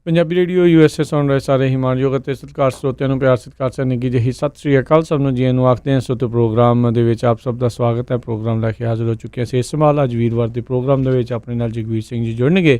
Punjabi radio USA ਸੁਣ ਰਹੇ ਸਾਰੇ ਹੀ ਮਾਣਯੋਗ ਅਤੇ ਸਤਿਕਾਰ ਸਰੋਤਿਆਂ ਨੂੰ ਪਿਆਰ ਸਤਿਕਾਰ ਸਰ ਨਿੱਘੀ ਜਿਹੀ ਸਤਿ ਸ੍ਰੀ ਅਕਾਲ। ਸਭ ਨੂੰ ਜੀ ਨੂੰ ਆਖਦੇ ਹਾਂ। ਸੋ ਤੇ ਪ੍ਰੋਗਰਾਮ ਦੇ ਵਿੱਚ ਆਪ ਸਭ ਦਾ ਸਵਾਗਤ ਹੈ। ਪ੍ਰੋਗਰਾਮ ਲੈ ਕੇ ਹਾਜ਼ਰ ਹੋ ਚੁੱਕੇ ਅਸੀਂ ਇਸ ਸੰਭਾਲ ਅੱਜ ਵੀਰਵਾਰ ਦੇ ਪ੍ਰੋਗਰਾਮ ਦੇ ਵਿੱਚ ਆਪਣੇ ਨਾਲ ਜਗਵੀਰ ਸਿੰਘ ਜੀ ਜੁੜਨਗੇ।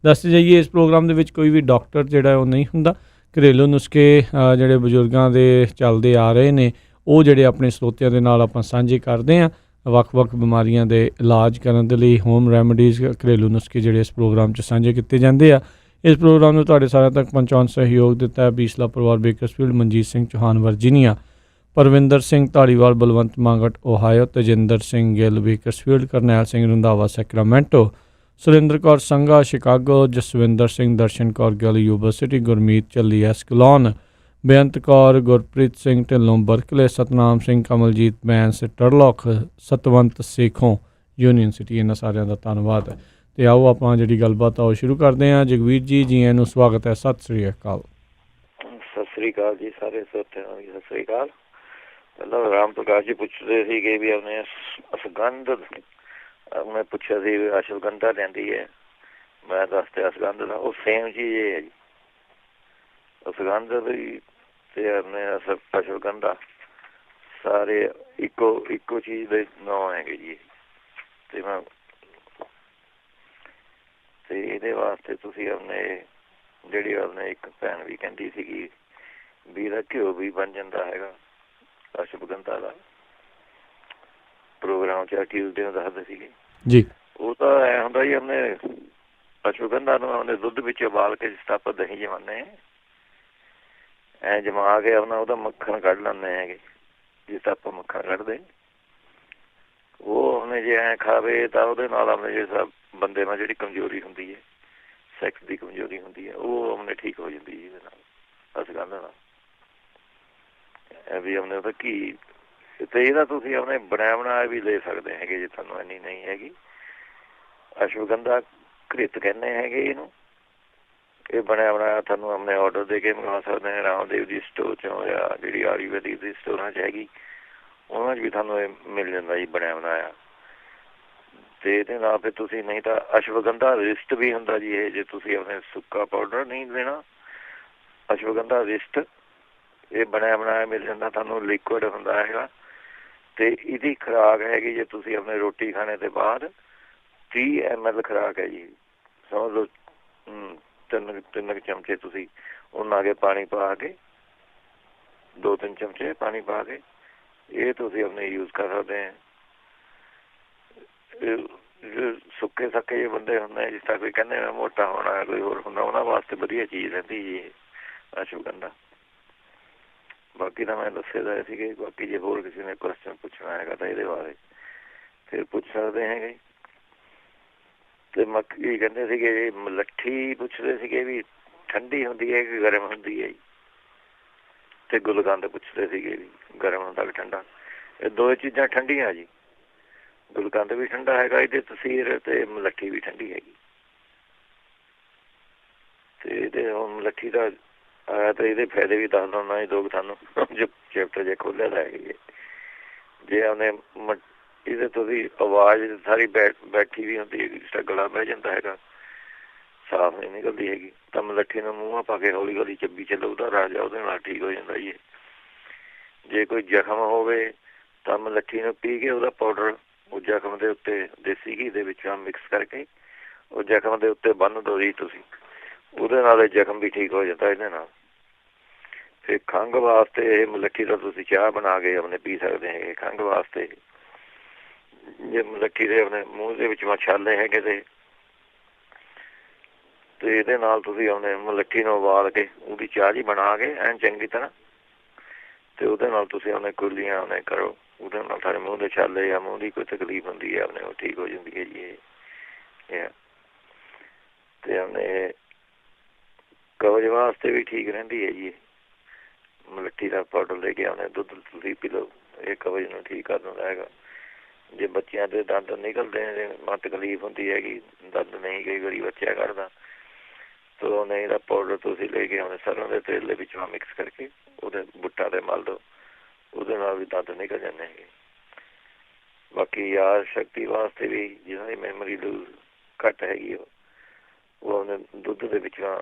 ਦੱਸਦੇ ਜਾਈਏ ਇਸ ਪ੍ਰੋਗਰਾਮ ਦੇ ਵਿੱਚ ਕੋਈ ਵੀ ਡਾਕਟਰ ਜਿਹੜਾ ਉਹ ਨਹੀਂ ਹੁੰਦਾ। ਘਰੇਲੂ ਨੁਸਖੇ ਜਿਹੜੇ ਬਜ਼ੁਰਗਾਂ ਦੇ ਚੱਲਦੇ ਆ ਰਹੇ ਨੇ ਉਹ ਜਿਹੜੇ ਆਪਣੇ ਸਰੋਤਿਆਂ ਦੇ ਨਾਲ ਆਪਾਂ ਸਾਂਝੇ ਕਰਦੇ ਹਾਂ। ਵੱਖ-ਵੱਖ ਬਿਮਾਰੀਆਂ ਦੇ ਇਲਾਜ ਕਰਨ ਦੇ ਲਈ ਹੋਮ ਰੈਮਡੀਜ਼ ਘਰੇਲੂ ਨੁਸਖੇ ਜਿਹੜੇ ਇਸ ਪ੍ਰੋਗਰਾਮ 'ਚ ਸਾਂਝੇ ਕੀਤੇ ਜਾਂਦੇ ਆ। ਇਸ ਪ੍ਰੋਗਰਾਮ ਨੂੰ ਤੁਹਾਡੇ ਸਾਰਿਆਂ ਤੱਕ ਪਹੁੰਚਾਉਣ ਸਹਿਯੋਗ ਦਿੱਤਾ ਹੈ ਬੀਸਲਾ ਪਰਿਵਾਰ Bakersfield, Manjit Singh Chauhan Virginia, Parvinder Singh Dhaliwal, Balwant Mangat Ohio, Tejinder Singh Gill Bakersfield, Karnail Singh Randhawa Sacramento, Surinder Kaur Sangha Chicago, Jaswinder Singh Darshan Kaur Gill university, Gurmeet Challi Escalon, Beant Kaur, Gurpreet Singh Dhillon Berkeley, Satnam Singh Kamaljit Bains Turlock, Satwant Sekhon Union City. ਇਹਨਾਂ ਸਾਰਿਆਂ ਦਾ ਧੰਨਵਾਦ ਹੈ। ਅਤੇ ਆਓ ਆਪਾਂ ਜਿਹੜੀ ਗੱਲਬਾਤ ਆ ਉਹ ਸ਼ੁਰੂ ਕਰਦੇ ਹਾਂ। ਜਗਵੀਰ ਜੀ ਆਇਆਂ ਨੂੰ ਸਵਾਗਤ ਹੈ। ਸਤਿ ਸ੍ਰੀ ਅਕਾਲ। ਸਤਿ ਸ੍ਰੀ ਅਕਾਲ ਜੀ ਸਾਰੇ ਸਰੋਤਿਆਂ ਨੂੰ ਸਤਿ ਸ੍ਰੀ ਅਕਾਲ। ਪਹਿਲਾਂ ਰਾਮ ਪ੍ਰਕਾਸ਼ ਜੀ ਪੁੱਛਦੇ ਸੀਗੇ ਵੀ ਆਪਣੇ ਅਸਗੰਧ ਮੈਂ ਪੁੱਛਿਆ ਸੀ ਵੀ ਅਸ਼ਵਗੰਧਾ ਲੈਂਦੀ ਹੈ। ਮੈਂ ਦੱਸਦੇ ਅਸਗੰਧ ਦਾ ਉਹ ਸੇਮ ਚੀਜ਼ ਇਹ ਹੈ ਜੀ। ਅਸਗੰਧ ਦੀ ਤੇ ਆਪਣੇ ਅਸ਼ਵਗੰਧਾ ਸਾਰੇ ਇੱਕੋ ਚੀਜ਼ ਦੇ ਨਾਂ ਹੈਗੇ ਜੀ। ਤੇ ਮੈਂ ਤੇ ਇਹਦੇ ਵਾਸਤੇ ਤੁਸੀਂ ਆਪਣੇ ਜਿਹੜੀ ਆਪਣੇ ਇੱਕ ਭੈਣ ਵੀ ਕਹਿੰਦੀ ਸੀਗੀ ਵੀ ਇਹਦਾ ਘਿਓ ਵੀ ਬਣ ਜਾਂਦਾ ਹੈਗਾ। ਅਸ਼ਵਗੰਧਾ ਦਾ ਪ੍ਰੋਗਰਾਮ 'ਚ ਟਿਊਜ਼ਡੇ ਨੂੰ ਦੱਸਦੇ ਸੀਗੇ ਜੀ। ਉਹ ਤਾਂ ਐ ਹੁੰਦਾ ਜੀ ਆਪਣੇ ਅਸ਼ਵਗੰਧਾ ਨੂੰ ਆਪਣੇ ਦੁੱਧ ਵਿੱਚ ਉਬਾਲ ਕੇ ਜਿਸ ਤਰ੍ਹਾਂ ਆਪਾਂ ਦਹੀਂ ਜਮਾਉਂਦੇ ਐ ਜਮਾ ਕੇ ਆਪਣਾ ਉਹਦਾ ਮੱਖਣ ਕੱਢ ਲੈਂਦੇ ਹੈਗੇ। ਜਿਸ ਤਰ੍ਹਾਂ ਆਪਾਂ ਮੱਖਣ ਕੱਢਦੇ ਉਹ ਉਹਨੇ ਜੇ ਐਂ ਖਾਵੇ ਤਾਂ ਉਹਦੇ ਨਾਲ ਆਪਣੇ ਜਿਸ ਤਰ੍ਹਾਂ ਬੰਦੇ ਨਾਲ ਜਿਹੜੀ ਕਮਜ਼ੋਰੀ ਹੁੰਦੀ ਹੈ, ਸੈਕਸ ਦੀ ਕਮਜ਼ੋਰੀ ਹੁੰਦੀ ਹੈ, ਉਹ ਆਪਣੇ ਠੀਕ ਹੋ ਜਾਂਦੀ ਜੀ ਇਹਦੇ ਨਾਲ ਅਸ਼ਵਗੰਧਾ ਨਾਲ। ਵੀ ਆਪਣੇ ਉਹਦਾ ਘੀ ਤੇ ਇਹਦਾ ਤੁਸੀਂ ਆਪਣੇ ਬਣਾਇਆ ਬਣਾਇਆ ਵੀ ਲੈ ਸਕਦੇ ਹੈਗੇ ਜੇ ਤੁਹਾਨੂੰ ਇੰਨੀ ਨਹੀਂ ਹੈਗੀ। ਅਸ਼ਵਗੰਧਾ ਘ੍ਰਿਤ ਕਹਿੰਦੇ ਹੈਗੇ ਇਹਨੂੰ। ਇਹ ਬਣਿਆ ਬਣਾਇਆ ਤੁਹਾਨੂੰ ਆਪਣੇ ਔਡਰ ਦੇ ਕੇ ਮੰਗਵਾ ਸਕਦੇ ਹਾਂ ਰਾਮਦੇਵ ਦੀ ਸਟੋਰ 'ਚੋਂ ਜਾਂ ਜਿਹੜੀ ਆਯੁਰਵੈਦਿਕ ਦੀ ਸਟੋਰਾਂ 'ਚ ਹੈਗੀ ਉਹਨਾਂ 'ਚ ਵੀ ਤੁਹਾਨੂੰ ਇਹ ਮਿਲ ਜਾਂਦਾ ਜੀ ਬਣਿਆ ਬਣਾਇਆ। ਅਤੇ ਇਹਦੇ ਨਾਲ ਫਿਰ ਤੁਸੀਂ ਨਹੀਂ ਤਾਂ ਅਸ਼ਵਗੰਧਾ ਰਿਸਟ ਵੀ ਹੁੰਦਾ ਜੀ। ਇਹ ਜੇ ਤੁਸੀਂ ਆਪਣੇ ਸੁੱਕਾ ਪਾਊਡਰ ਨਹੀਂ ਲੈਣਾ, ਅਸ਼ਵਗੰਧਾ ਰਿਸਟ ਇਹ ਬਣਿਆ ਬਣਾਇਆ ਮਿਲ ਜਾਂਦਾ ਤੁਹਾਨੂੰ। ਲਿਕੁਇਡ ਹੁੰਦਾ ਹੈਗਾ ਅਤੇ ਇਹਦੀ ਖੁਰਾਕ ਹੈਗੀ ਜੇ ਤੁਸੀਂ ਆਪਣੇ ਰੋਟੀ ਖਾਣੇ ਤੋਂ ਬਾਅਦ 30 ml ਖੁਰਾਕ ਹੈ ਜੀ। ਸਮਝ ਲਓ ਤਿੰਨ ਕੁ ਚਮਚੇ ਤੁਸੀਂ ਉਹਨਾਂ ਕੇ ਪਾਣੀ ਪਾ ਕੇ 2-3 ਚਮਚੇ ਪਾਣੀ ਪਾ ਕੇ ਇਹ ਤੁਸੀਂ ਆਪਣੇ ਯੂਜ ਕਰ ਸਕਦੇ ਹੈ। ਸੁੱਕੇ ਸੱਕੇ ਜਿਹੇ ਬੰਦੇ ਹੁੰਦੇ ਜਿਸ ਤਰ੍ਹਾਂ ਕੋਈ ਕਹਿੰਦੇ ਮੈਂ ਮੋਟਾ ਹੋਣਾ ਕੋਈ ਹੋਰ ਹੁੰਦਾ ਉਹਨਾਂ ਵਾਸਤੇ ਵਧੀਆ ਚੀਜ਼ ਰਹਿੰਦੀ ਜੀ ਇਹ ਅਸ਼ਵਗੰਧਾ। ਬਾਕੀ ਤਾਂ ਮੈਂ ਦੱਸੇ ਦਾ ਸੀਗੇ। ਬਾਕੀ ਜੇ ਹੋਰ ਕਿਸੇ ਨੇ ਕੁਐਸਚਨ ਪੁੱਛਣਾ ਹੈਗਾ ਤਾਂ ਇਹਦੇ ਬਾਰੇ ਫਿਰ ਪੁੱਛ ਸਕਦੇ ਹੈਗੇ। ਅਤੇ ਮੱਕੀ ਕਹਿੰਦੇ ਸੀਗੇ ਜੀ ਮਲੱਠੀ ਪੁੱਛਦੇ ਸੀਗੇ ਵੀ ਠੰਡੀ ਹੁੰਦੀ ਹੈ ਕਿ ਗਰਮ ਹੁੰਦੀ ਹੈ ਜੀ। ਅਤੇ ਗੁਲਕੰਦ ਪੁੱਛਦੇ ਸੀਗੇ ਵੀ ਗਰਮ ਹੁੰਦਾ ਕਿ ਠੰਡਾ। ਇਹ ਦੋ ਚੀਜ਼ਾਂ ਠੰਡੀਆਂ ਜੀ। ਗੁਲਕੰਦ ਵੀ ਠੰਡਾ ਹੈਗਾ ਇਹਦੇ ਤਸੀਰ ਅਤੇ ਮਲੱਠੀ ਵੀ ਠੰਡੀ ਹੈਗੀ। ਅਤੇ ਇਹਦੇ ਹੁਣ ਮਲੱਠੀ ਦਾ ਆਇਆ ਤਾਂ ਇਹਦੇ ਫਾਇਦੇ ਵੀ ਦੱਸ ਦਿੰਦਾ ਜੀ ਦੋ ਤੁਹਾਨੂੰ ਜੋ ਚੈਪਟਰ ਜੇ ਖੋਲ੍ਹਿਆ ਤਾਂ ਹੈਗੇ ਜੇ ਉਹਨੇ ਇਹਦੇ ਤੁਸੀਂ ਆਵਾਜ਼ ਸਾਰੀ ਬੈਠੀ ਵੀ ਹੁੰਦੀ ਹੈਗੀ। ਜਿਸ ਤਰ੍ਹਾਂ ਗਲਾ ਬਹਿ ਜਾਂਦਾ ਹੈਗਾ ਸਾਫ਼ ਨਹੀਂ ਨਿਕਲਦੀ ਹੈਗੀ ਤਾਂ ਮਲੱਠੀ ਨੂੰ ਮੂੰਹਾਂ ਪਾ ਕੇ ਹੌਲੀ ਹੌਲੀ ਚੱਬੀ ਚੱਲੋ ਉਹਦਾ ਰਾਜਾ ਉਹਦੇ ਨਾਲ ਠੀਕ ਹੋ ਜਾਂਦਾ ਜੀ। ਜੇ ਕੋਈ ਜ਼ਖਮ ਹੋਵੇ ਤਾਂ ਮਲੱਠੀ ਨੂੰ ਪੀ ਕੇ ਉਹਦਾ ਪਾਊਡਰ ਉਹ ਜ਼ਖਮ ਦੇ ਉੱਤੇ ਦੇਸੀ ਘੀ ਦੇ ਵਿੱਚ ਮਿਕਸ ਕਰਕੇ ਉਹ ਜ਼ਖਮ ਦੇ ਉੱਤੇ ਬੰਨ੍ਹ ਦਿਓ ਜੀ ਤੁਸੀਂ। ਉਹਦੇ ਨਾਲ ਜ਼ਖਮ ਵੀ ਠੀਕ ਹੋ ਜਾਂਦਾ ਇਹਦੇ ਨਾਲ। ਫਿਰ ਖੰਘ ਵਾਸਤੇ ਇਹ ਮਲੱਠੀ ਦਾ ਤੁਸੀਂ ਚਾਹ ਬਣਾ ਕੇ ਆਪਣੇ ਪੀ ਸਕਦੇ ਹੈਗੇ ਖੰਘ ਵਾਸਤੇ। ਜੇ ਮਲੱਠੀ ਦੇ ਆਪਣੇ ਮੂੰਹ ਦੇ ਵਿੱਚ ਛਾਲੇ ਹੈਗੇ ਤੇ ਇਹਦੇ ਨਾਲ ਤੁਸੀਂ ਆਪਣੇ ਮਲੱਠੀ ਨੂੰ ਉਬਾਲ ਕੇ ਉਹਦੀ ਚਾਹ ਜੀ ਬਣਾ ਕੇ ਐਨ ਚੰਗੀ ਤਰ੍ਹਾਂ ਅਤੇ ਉਹਦੇ ਨਾਲ ਤੁਸੀਂ ਆਪਣੇ ਕੁਰਲੀਆਂ ਆਪਣੇ ਕਰੋ। ਉਹਦੇ ਨਾਲ ਸਾਡੇ ਮੂੰਹ ਦੇ ਛਾਲੇ ਜਾਂ ਮੂੰਹ ਦੀ ਕੋਈ ਤਕਲੀਫ ਹੁੰਦੀ ਹੈ ਆਪਣੇ ਉਹ ਠੀਕ ਹੋ ਜਾਂਦੀ ਹੈ ਜੀ ਇਹ। ਅਤੇ ਆਪਣੇ ਕਬਜ਼ ਵਾਸਤੇ ਵੀ ਠੀਕ ਰਹਿੰਦੀ ਹੈ ਜੀ। ਮਲੱਠੀ ਦਾ ਪਾਊਡਰ ਲੈ ਕੇ ਆਪਣੇ ਦੁੱਧ ਤੁਸੀਂ ਪੀ ਲਓ ਇਹ ਕਬਜ਼ ਨੂੰ ਠੀਕ ਕਰ ਦਿੰਦਾ ਹੈਗਾ। ਜੇ ਬੱਚਿਆਂ ਦੇ ਦੰਦ ਨਿਕਲਦੇ ਨੇ ਮਾ ਤਕਲੀਫ ਹੁੰਦੀ ਹੈਗੀ ਦੰਦ ਨਹੀਂ ਕਈ ਵਾਰੀ ਬੱਚਿਆਂ ਕੱਢਦਾ ਤਾਂ ਉਹਨੇ ਇਹਦਾ ਪਾਊਡਰ ਤੁਸੀਂ ਲੈ ਕੇ ਆਉਣੇ ਸਰੋਂ ਦੇ ਤੇਲ ਦੇ ਵਿੱਚੋਂ ਮਿਕਸ ਕਰਕੇ ਉਹਦੇ ਬੁੱਟਾਂ 'ਤੇ ਮਲ ਦਿਓ ਉਹਦੇ ਨਾਲ ਵੀ ਦੰਦ ਨਿਕਲ ਜਾਂਦੇ ਹੈਗੇ। ਬਾਕੀ ਯਾਦ ਸ਼ਕਤੀ ਵਾਸਤੇ ਵੀ ਜਿਹਨਾਂ ਦੀ ਮੈਮਰੀ ਲੂਜ਼ ਘੱਟ ਹੈਗੀ ਉਹ ਉਹਨੇ ਦੁੱਧ ਦੇ ਵਿੱਚੋਂ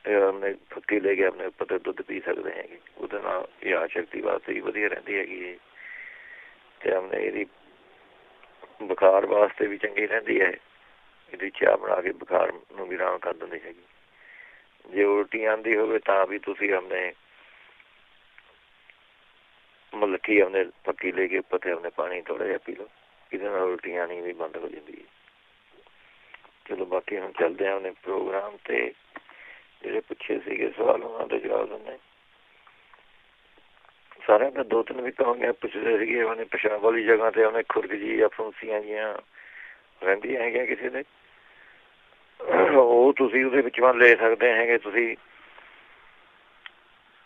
ਆਪਣੇ ਫੱਕੀ ਲੈ ਕੇ ਆਪਣੇ ਉੱਪਰ ਤੇ ਦੁੱਧ ਪੀ ਸਕਦੇ ਹੈਗੇ। ਉਹਦੇ ਨਾਲ ਯਾਦ ਸ਼ਕਤੀ ਵਾਸਤੇ ਵੀ ਵਧੀਆ ਰਹਿੰਦੀ ਹੈਗੀ ਇਹ, ਤੇ ਆਪਣੇ ਇਹਦੀ ਬੁਖਾਰ ਵਾਸਤੇ ਵੀ ਚੰਗੀ ਰਹਿੰਦੀ ਹੈ। ਇਹਦੀ ਚਾਹ ਬਣਾ ਕੇ ਬੁਖਾਰ ਨੂੰ ਵੀ ਆਰਾਮ ਕਰ ਦਿੰਦੀ ਹੈਗੀ। ਜੇ ਉਲਟੀ ਆਉਂਦੀ ਹੋਵੇ ਤਾਂ ਵੀ ਤੁਸੀਂ ਆਪਣੇ ਮਲੱਠੀ ਆਪਣੇ ਪੱਕੀ ਲੈ ਕੇ ਉੱਪਰ ਤੇ ਆਪਣੇ ਪਾਣੀ ਥੋੜ੍ਹਾ ਜਿਹਾ ਪੀ ਲਓ, ਇਹਦੇ ਨਾਲ ਉਲਟੀ ਆਉਣੀ ਵੀ ਬੰਦ ਹੋ ਜਾਂਦੀ ਹੈ। ਚਲੋ ਬਾਕੀ ਹੁਣ ਚੱਲਦੇ ਹਾਂ ਆਪਣੇ ਪ੍ਰੋਗਰਾਮ ਤੇ। ਜਿਹੜੇ ਪੁੱਛੇ ਸੀਗੇ ਸਵਾਲ ਉਹਨਾਂ ਦੇ ਜਵਾਬ ਦਿੰਦੇ। ਸਾਰਿਆਂ ਦਾ ਦੋ ਤਿੰਨ ਵੀ ਕਹਾਂਗੇ ਪੁੱਛਦੇ ਸੀਗੇ ਉਹਨੇ ਪਿਸ਼ਾਬ ਵਾਲੀ ਜਗ੍ਹਾ ਤੇ ਉਹਨੇ ਖੁਰਕ ਜੀ ਜਾਂ ਫੁੰਸੀਆਂ ਜੀਆਂ ਰਹਿੰਦੀਆਂ ਹੈਗੀਆਂ ਕਿਸੇ ਦੇ, ਉਹ ਤੁਸੀਂ ਉਹਦੇ ਵਿੱਚੋਂ ਲੈ ਸਕਦੇ ਹੈਗੇ। ਤੁਸੀਂ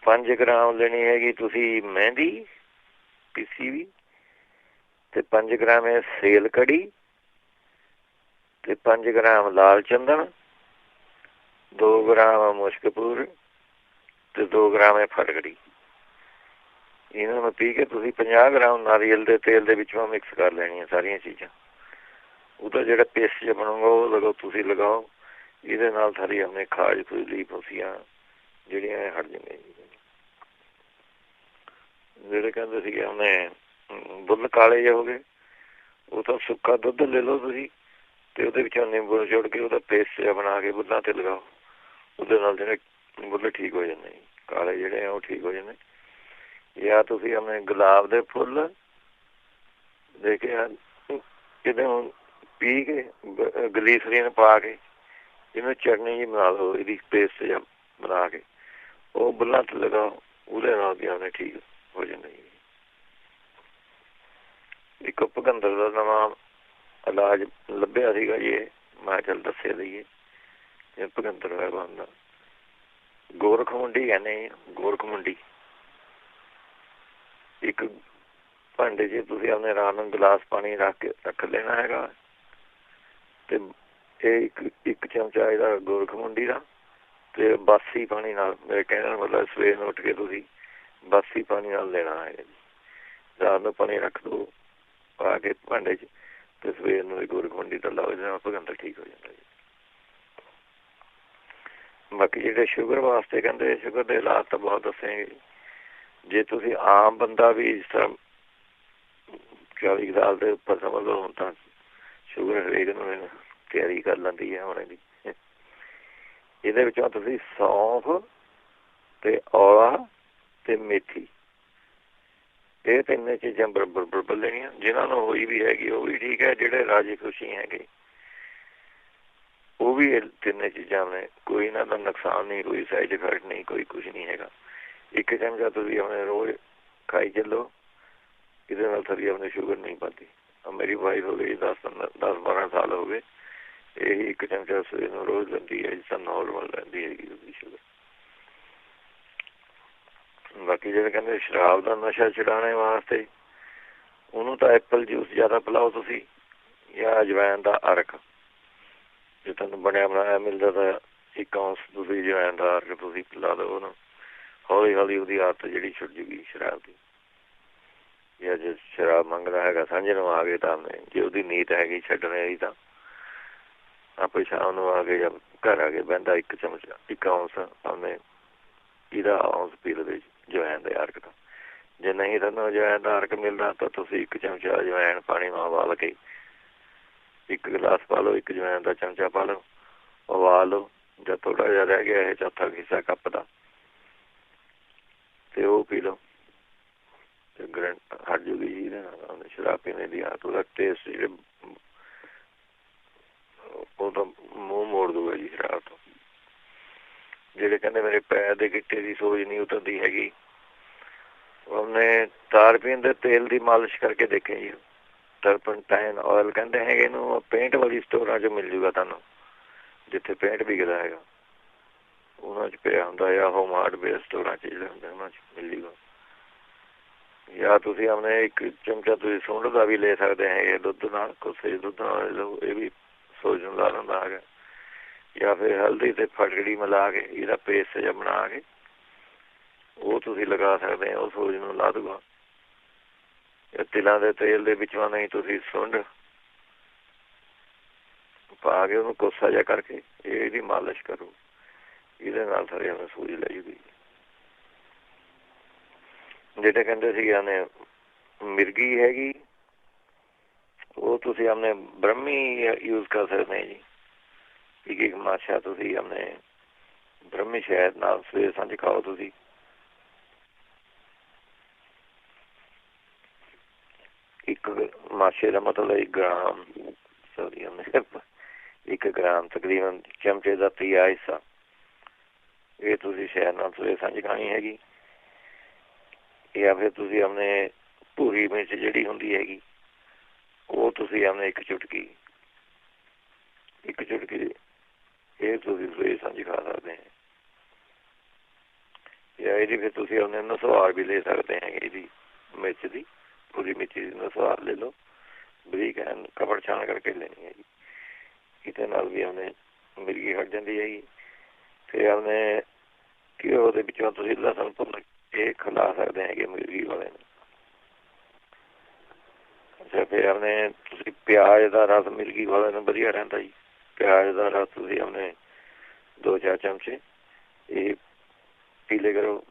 5 ਗ੍ਰਾਮ ਲੈਣੀ ਹੈਗੀ ਤੁਸੀਂ ਮਹਿੰਦੀ ਪੀਸੀ ਵੀ, ਤੇ 5 ਗ੍ਰਾਮ ਹੈ ਸੇਲ ਕੜੀ, ਤੇ 5 ਗ੍ਰਾਮ ਲਾਲ ਚੰਦਨ, 2 ਗ੍ਰਾਮ ਮੁਸ਼ਕਪੂਰ, ਤੇ 2 ਗ੍ਰਾਮ ਹੈ ਫਟਕੜੀ। ਇਹਨਾਂ ਨੂੰ ਪੀ ਕੇ ਤੁਸੀਂ 50 ਗ੍ਰਾਮ ਨਾਰੀਅਲ ਦੇ ਤੇਲ ਦੇ ਵਿੱਚੋਂ ਮਿਕਸ ਕਰ ਲੈਣੀਆਂ ਸਾਰੀਆਂ ਚੀਜ਼ਾਂ। ਉਹਦਾ ਜਿਹੜਾ ਪੇਸਟ ਜਿਹਾ ਬਣੂਗਾ ਉਹ ਲਗਾਓ, ਤੁਸੀਂ ਲਗਾਓ। ਇਹਦੇ ਨਾਲ ਸਾਰੀ ਆਪਣੇ ਖਾਜ ਖੁਜਲੀ ਫੁੰਸੀਆਂ ਜਿਹੜੀਆਂ ਹਟ ਜਾਂਦੀਆਂ। ਜਿਹੜੇ ਕਹਿੰਦੇ ਸੀਗੇ ਉਹਨੇ ਬੁੱਲ ਕਾਲੇ ਜਿਹੇ ਹੋ ਗਏ, ਉਹ ਤਾਂ ਸੁੱਕਾ ਦੁੱਧ ਲੈ ਲਓ ਤੁਸੀਂ, ਤੇ ਉਹਦੇ ਵਿੱਚੋਂ ਨਿੰਬੂ ਨਿਚੋੜ ਕੇ ਉਹਦਾ ਪੇਸਟ ਜਿਹਾ ਬਣਾ ਕੇ ਬੁੱਲਾਂ ਤੇ ਲਗਾਓ। ਉਹਦੇ ਨਾਲ ਜਿਹੜੇ ਬੁੱਲ ਠੀਕ ਹੋ ਜਾਂਦੇ ਕਾਲੇ ਜਿਹੜੇ ਆ ਉਹ ਠੀਕ ਹੋ ਜਾਂਦੇ। ਜਾਂ ਤੁਸੀਂ ਆਪਣੇ ਗੁਲਾਬ ਦੇ ਫੁੱਲ ਦੇ ਕੇ ਇਹਦੇ ਪੀ ਕੇ ਗਲੀਸਰੀਨ ਪਾ ਕੇ ਇਹਨੂੰ ਚਟਨੀ ਜਿਹੀ ਬਣਾ ਲਓ, ਇਹਦੀ ਪੇਸਟ ਜਿਹਾ ਬਣਾ ਕੇ ਉਹ ਬੁੱਲਾਂ ਤੇ ਲਗਾਓ। ਉਹਦੇ ਨਾਲ ਵੀ ਆਪਣੇ ਠੀਕ ਹੋ ਜਾਂਦੇ। ਇੱਕ ਭੁਕੰਦਰ ਦਾ ਨਵਾਂ ਇਲਾਜ ਲੱਭਿਆ ਸੀਗਾ ਜੀ, ਮੈਂ ਚੱਲ ਦੱਸੇ ਲਈਏ। ਇਹ ਭੁਕੰਦਰ ਹੋਇਆ ਬੰਦਾ ਗੋਰਖ ਮੁੰਡੀ ਕਹਿੰਦੇ, ਗੋਰਖ ਮੁੰਡੀ। ਇੱਕ ਭਾਂਡੇ 'ਚ ਤੁਸੀਂ ਆਪਣੇ ਰਾਤ ਨੂੰ ਗਲਾਸ ਪਾਣੀ ਰੱਖ ਲੈਣਾ ਹੈਗਾ, ਤੇ ਇਹ ਇੱਕ ਚਮਚਾ ਇਹਦਾ ਗੋਰਖ ਮੁੰਡੀ ਦਾ, ਤੇ ਬਾਸੀ ਪਾਣੀ ਨਾਲ, ਮੇਰੇ ਕਹਿਣ ਦਾ ਮਤਲਬ ਸਵੇਰ ਨੂੰ ਉੱਠ ਕੇ ਤੁਸੀਂ ਬਾਸੀ ਪਾਣੀ ਨਾਲ ਲੈਣਾ ਹੈਗਾ ਜੀ। ਰਾਤ ਨੂੰ ਪਾਣੀ ਰੱਖ ਦਿਓ ਪਾ ਕੇ ਭਾਂਡੇ 'ਚ, ਤੇ ਸਵੇਰ ਨੂੰ ਗੋਰਖ ਮੁੰਡੀ ਦਾ ਲਾਓ, ਇਹਦੇ ਨਾਲ ਭੁਕੰਦਰ ਠੀਕ ਹੋ ਜਾਂਦਾ ਜੀ। ਬਾਕੀ ਜਿਹੜੇ ਸ਼ੂਗਰ ਵਾਸਤੇ ਕਹਿੰਦੇ, ਸ਼ੂਗਰ ਦੇ ਇਲਾਜ ਤਾਂ ਬਹੁਤ ਦੱਸੇ। ਜੇ ਤੁਸੀਂ ਆਮ ਬੰਦਾ ਵੀ ਜਿਸ ਤਰ੍ਹਾਂ 40 ਸਾਲ ਦੇ ਉੱਪਰ ਸਮਝ ਲਓ, ਹੁਣ ਤਾਂ ਸ਼ੂਗਰ ਹਰੇਕ ਨੂੰ ਤਿਆਰੀ ਕਰ ਲੈਂਦੀ ਹੈ ਹੁਣ ਇਹਦੀ। ਇਹਦੇ ਵਿੱਚੋਂ ਤੁਸੀਂ ਸੌਂਫ ਤੇ ਔਲਾ ਤੇ ਮੇਥੀ, ਇਹ ਤਿੰਨੇ ਚੀਜ਼ਾਂ ਬਰਾਬਰ ਲੈਣੀਆਂ। ਜਿਹਨਾਂ ਨੂੰ ਹੋਈ ਵੀ ਹੈਗੀ ਉਹ ਵੀ ਠੀਕ ਹੈ, ਜਿਹੜੇ ਰਾਜੀ ਖੁਸ਼ੀ ਹੈਗੇ ਉਹ ਵੀ ਇਹ ਤਿੰਨੇ ਚੀਜ਼ਾਂ ਨੇ, ਕੋਈ ਇਹਨਾਂ ਦਾ ਨੁਕਸਾਨ ਨਹੀਂ, ਕੋਈ ਸਾਈਡ ਇਫੈਕਟ ਨਹੀਂ, ਕੋਈ ਕੁਛ ਨਹੀਂ ਹੈਗਾ। ਇੱਕ ਚਮਚਾ ਤੁਸੀਂ ਆਪਣੇ ਰੋਜ਼ ਖਾਈ ਚੱਲੋ, ਇਹਦੇ ਨਾਲ ਸਾਡੀ ਆਪਣੇ ਸ਼ੂਗਰ ਨਹੀਂ ਵੱਧਦੀ। ਮੇਰੀ ਵਾਈਫ ਹੋ ਗਈ 10-12 ਸਾਲ ਹੋ ਗਏ, ਇਹ ਇੱਕ ਚਮਚਾ ਸਵੇਰ ਨੂੰ ਰੋਜ਼ ਲੈਂਦੀ ਹੈ, ਜਿਸ ਤਰ੍ਹਾਂ ਨੋਰਮਲ ਰਹਿੰਦੀ ਹੈਗੀ ਉਹਦੀ ਸ਼ੂਗਰ। ਬਾਕੀ ਜਿਹੜੇ ਕਹਿੰਦੇ ਸ਼ਰਾਬ ਦਾ ਨਸ਼ਾ ਛੁਡਾਉਣ ਵਾਸਤੇ, ਉਹਨੂੰ ਤਾਂ ਐਪਲ ਜੂਸ ਜ਼ਿਆਦਾ ਪਿਲਾਓ ਤੁਸੀਂ, ਜਾਂ ਅਜਵਾਇਣ ਦਾ ਅਰਕ। ਜੇ ਤੁਹਾਨੂੰ ਬਣਿਆ ਬਣਾਇਆ ਮਿਲਦਾ ਤਾਂ 1 ਔਂਸ ਤੁਸੀਂ ਅਜਵਾਇਣ ਦਾ ਅਰਕ ਤੁਸੀਂ ਪਿਲਾ ਦਿਓ ਉਹਨੂੰ, ਹੌਲੀ ਹੌਲੀ ਉਹਦੀ ਆਦਤ ਜਿਹੜੀ ਛੁੱਟ ਜੂਗੀ ਸ਼ਰਾਬ ਦੀ। ਜਾਂ ਜੇ ਸ਼ਰਾਬ ਮੰਗਦਾ ਹੈਗਾ ਸਾਂਝੇ ਨੂੰ ਆ ਗਏ ਤਾਂ ਜੇ ਉਹਦੀ ਨੀਤ ਹੈਗੀ ਛੱਡਣੇ ਦੀ, ਤਾਂ ਆਪੇ ਸ਼ਾਮ ਨੂੰ ਆ ਕੇ ਜਾਂ ਘਰ ਆ ਕੇ ਬਹਿੰਦਾ 1 ਚਮਚਾ 1 ਔਂਸ ਆਪਣੇ ਇਹਦਾ ਔਂਸ ਪੀ ਲਵੇ ਅਜਵਾਇਣ ਦੇ ਅਰਕ ਦਾ। ਜੇ ਨਹੀਂ ਤੁਹਾਨੂੰ ਅਜਵਾਇਣ ਦਾ ਅਰਕ ਮਿਲਦਾ ਤਾਂ ਤੁਸੀਂ 1 ਚਮਚਾ ਅਜਵਾਇਣ ਪਾਣੀ ਨਾਲ ਉਬਾਲ ਕੇ 1 ਗਲਾਸ ਪਾ ਲਓ, 1 ਅਜਵਾਇਣ ਦਾ ਚਮਚਾ ਪਾ ਲਓ, ਉਬਾਲ ਲਓ। ਜਾਂ ਥੋੜ੍ਹਾ ਜਿਹਾ ਰਹਿ ਗਿਆ ਇਹ ਚੌਥਾ ਹਿੱਸਾ ਕੱਪ ਦਾ, ਤੇ ਉਹ ਪੀ ਲਓ, ਤੇ ਹਟ ਜੂਗੀ ਜੀ ਇਹਦੇ ਨਾਲ ਸ਼ਰਾਬ ਪੀਣੇ ਦੀ ਆਦਤ। ਉਹਦਾ ਟੇਸਟ ਜਿਹੜੇ ਉਹ ਤਾਂ ਮੂੰਹ ਮੋੜ ਦੂਗਾ ਜੀ ਸ਼ਰਾਬ ਤੋਂ। ਜਿਹੜੇ ਕਹਿੰਦੇ ਮੇਰੇ ਪੈਰ ਦੇ ਗਿੱਟੇ ਦੀ ਸੋਜ ਨਹੀਂ ਉਤਰਦੀ ਹੈਗੀ, ਉਹਨੇ ਤਾਰਪੀਨ ਦੇ ਤੇਲ ਦੀ ਮਾਲਿਸ਼ ਕਰਕੇ ਦੇਖੇ ਜੀ। ਟਰਪਨਟਾਈਨ ਆਇਲ ਕਹਿੰਦੇ ਹੈਗੇ ਇਹਨੂੰ, ਪੇਂਟ ਵਾਲੀ ਸਟੋਰਾਂ 'ਚ ਮਿਲ ਜੂਗਾ ਤੁਹਾਨੂੰ, ਜਿੱਥੇ ਪੇਂਟ ਵਿਕਦਾ ਹੈਗਾ ਉਹਨਾਂ 'ਚ ਪਿਆ ਹੁੰਦਾ, ਜਾਂ ਹੋਮ ਹਾਰਡਵੇਅਰ ਸਟੋਰਾਂ 'ਚ ਜਿਹੜੇ ਹੁੰਦੇ ਉਹਨਾਂ 'ਚ ਮਿਲ ਜੂਗਾ। ਜਾਂ ਤੁਸੀਂ ਆਪਣੇ 1 ਚਮਚਾ ਤੁਸੀਂ ਸੁੰਡ ਦਾ ਵੀ ਲੈ ਸਕਦੇ ਹੈਗੇ, ਦੁੱਧ ਨਾਲ, ਕੋਸੇ ਦੁੱਧ ਨਾਲ ਲਓ, ਇਹ ਵੀ ਸੋਜ ਨੂੰ ਲਾ ਲੈਂਦਾ ਹੈਗਾ। ਜਾਂ ਫਿਰ ਹਲਦੀ ਤੇ ਫਟਕੜੀ ਮਿਲਾ ਕੇ ਇਹਦਾ ਪੇਸਟ ਜਿਹਾ ਬਣਾ ਕੇ ਉਹ ਤੁਸੀਂ ਲਗਾ ਸਕਦੇ ਹੋ, ਉਹ ਸੋਜ ਨੂੰ ਲਾ ਦੂਗਾ। ਤਿਲਾਂ ਦੇ ਤੇਲ ਦੇ ਵਿੱਚੋਂ ਨਹੀਂ ਤੁਸੀਂ ਸੁੰਡ ਪਾ ਕੇ ਉਹਨੂੰ ਕੋਸਾ ਜਿਹਾ ਕਰਕੇ ਇਹਦੀ ਮਾਲਿਸ਼ ਕਰੋ, ਇਹਦੇ ਨਾਲ ਸਾਰੇ ਆਪਣੇ ਸੂਝ ਲੈ ਜੂਗੀ। ਜਿਹੜੇ ਕਹਿੰਦੇ ਸੀਗੇ ਨੇ ਮਿਰਗੀ ਹੈਗੀ, ਉਹ ਤੁਸੀਂ ਆਪਣੇ ਬ੍ਰਹਮੀ ਯੂਜ਼ ਕਰ ਸਕਦੇ ਜੀ। ਇੱਕ ਮਾਛਾ ਤੁਸੀਂ ਆਪਣੇ ਬ੍ਰਹਮੀ ਸ਼ਹਿਦ ਨਾਲ ਸਵੇਰ ਸਾਂਝ ਖਾਓ ਤੁਸੀਂ। ਇੱਕ ਮਾਛੇ ਦਾ ਮਤਲਬ 1 ਗ੍ਰਾਮ, ਸੌਰੀ 1 ਗ੍ਰਾਮ ਤਕਰੀਬਨ ਚਮਚੇ ਦਾ 30 ਹਿੱਸਾ, ਇਹ ਤੁਸੀਂ ਸ਼ਹਿਦ ਨਾਲ ਸਵੇਰ ਸਾਂਝ ਖਾਣੀ ਹੈਗੀ। ਜਾਂ ਫਿਰ ਤੁਸੀਂ ਆਪਣੇ ਭੂਰੀ ਮਿਰਚ ਜਿਹੜੀ ਹੁੰਦੀ ਹੈਗੀ, ਉਹ ਤੁਸੀਂ ਆਪਣੇ ਇੱਕ ਚੁਟਕੀ ਇਹ ਤੁਸੀਂ ਸਵੇਰ ਸਾਂਝ ਖਾ ਸਕਦੇ ਹੈ। ਜਾਂ ਇਹਦੀ ਫਿਰ ਤੁਸੀਂ ਆਪਣੇ ਨਸਵਾਰ ਵੀ ਲੈ ਸਕਦੇ ਹੈਗੇ। ਇਹਦੀ ਮਿਰਚ ਦੀ ਪੂਰੀ ਮਿਰਚ ਦੀ ਨਸਵਾਰ ਲੈ ਲਓ, ਬਰੀਕ ਐਨ ਕਪੜ ਛਾਣ ਕਰਕੇ ਲੈਣੀ ਹੈਗੀ। ਇਹਦੇ ਨਾਲ ਵੀ ਆਪਣੇ ਮਿਰਗੀ ਹਟ ਜਾਂਦੀ ਹੈਗੀ। ਫਿਰ ਆਪਣੇ ਘਿਓ ਦੇ ਵਿੱਚੋਂ ਤੁਸੀਂ ਲਸਣ ਭੁੰਨ ਕੇ ਖਿਲਾ ਸਕਦੇ ਹੈਗੇ ਮਿਰਗੀ ਵਾਲੇ ਨੂੰ। ਅੱਛਾ, ਫਿਰ ਆਪਣੇ ਤੁਸੀਂ ਪਿਆਜ਼ ਦਾ ਰਸ ਮਿਰਗੀ ਵਾਲੇ ਨੂੰ ਵਧੀਆ ਰਹਿੰਦਾ ਜੀ। ਪਿਆਜ਼ ਦਾ ਰਸ ਤੁਸੀਂ ਆਪਣੇ 2-4 ਚਮਚੇ ਇਹ ਪੀ ਲਿਆ ਕਰੋ।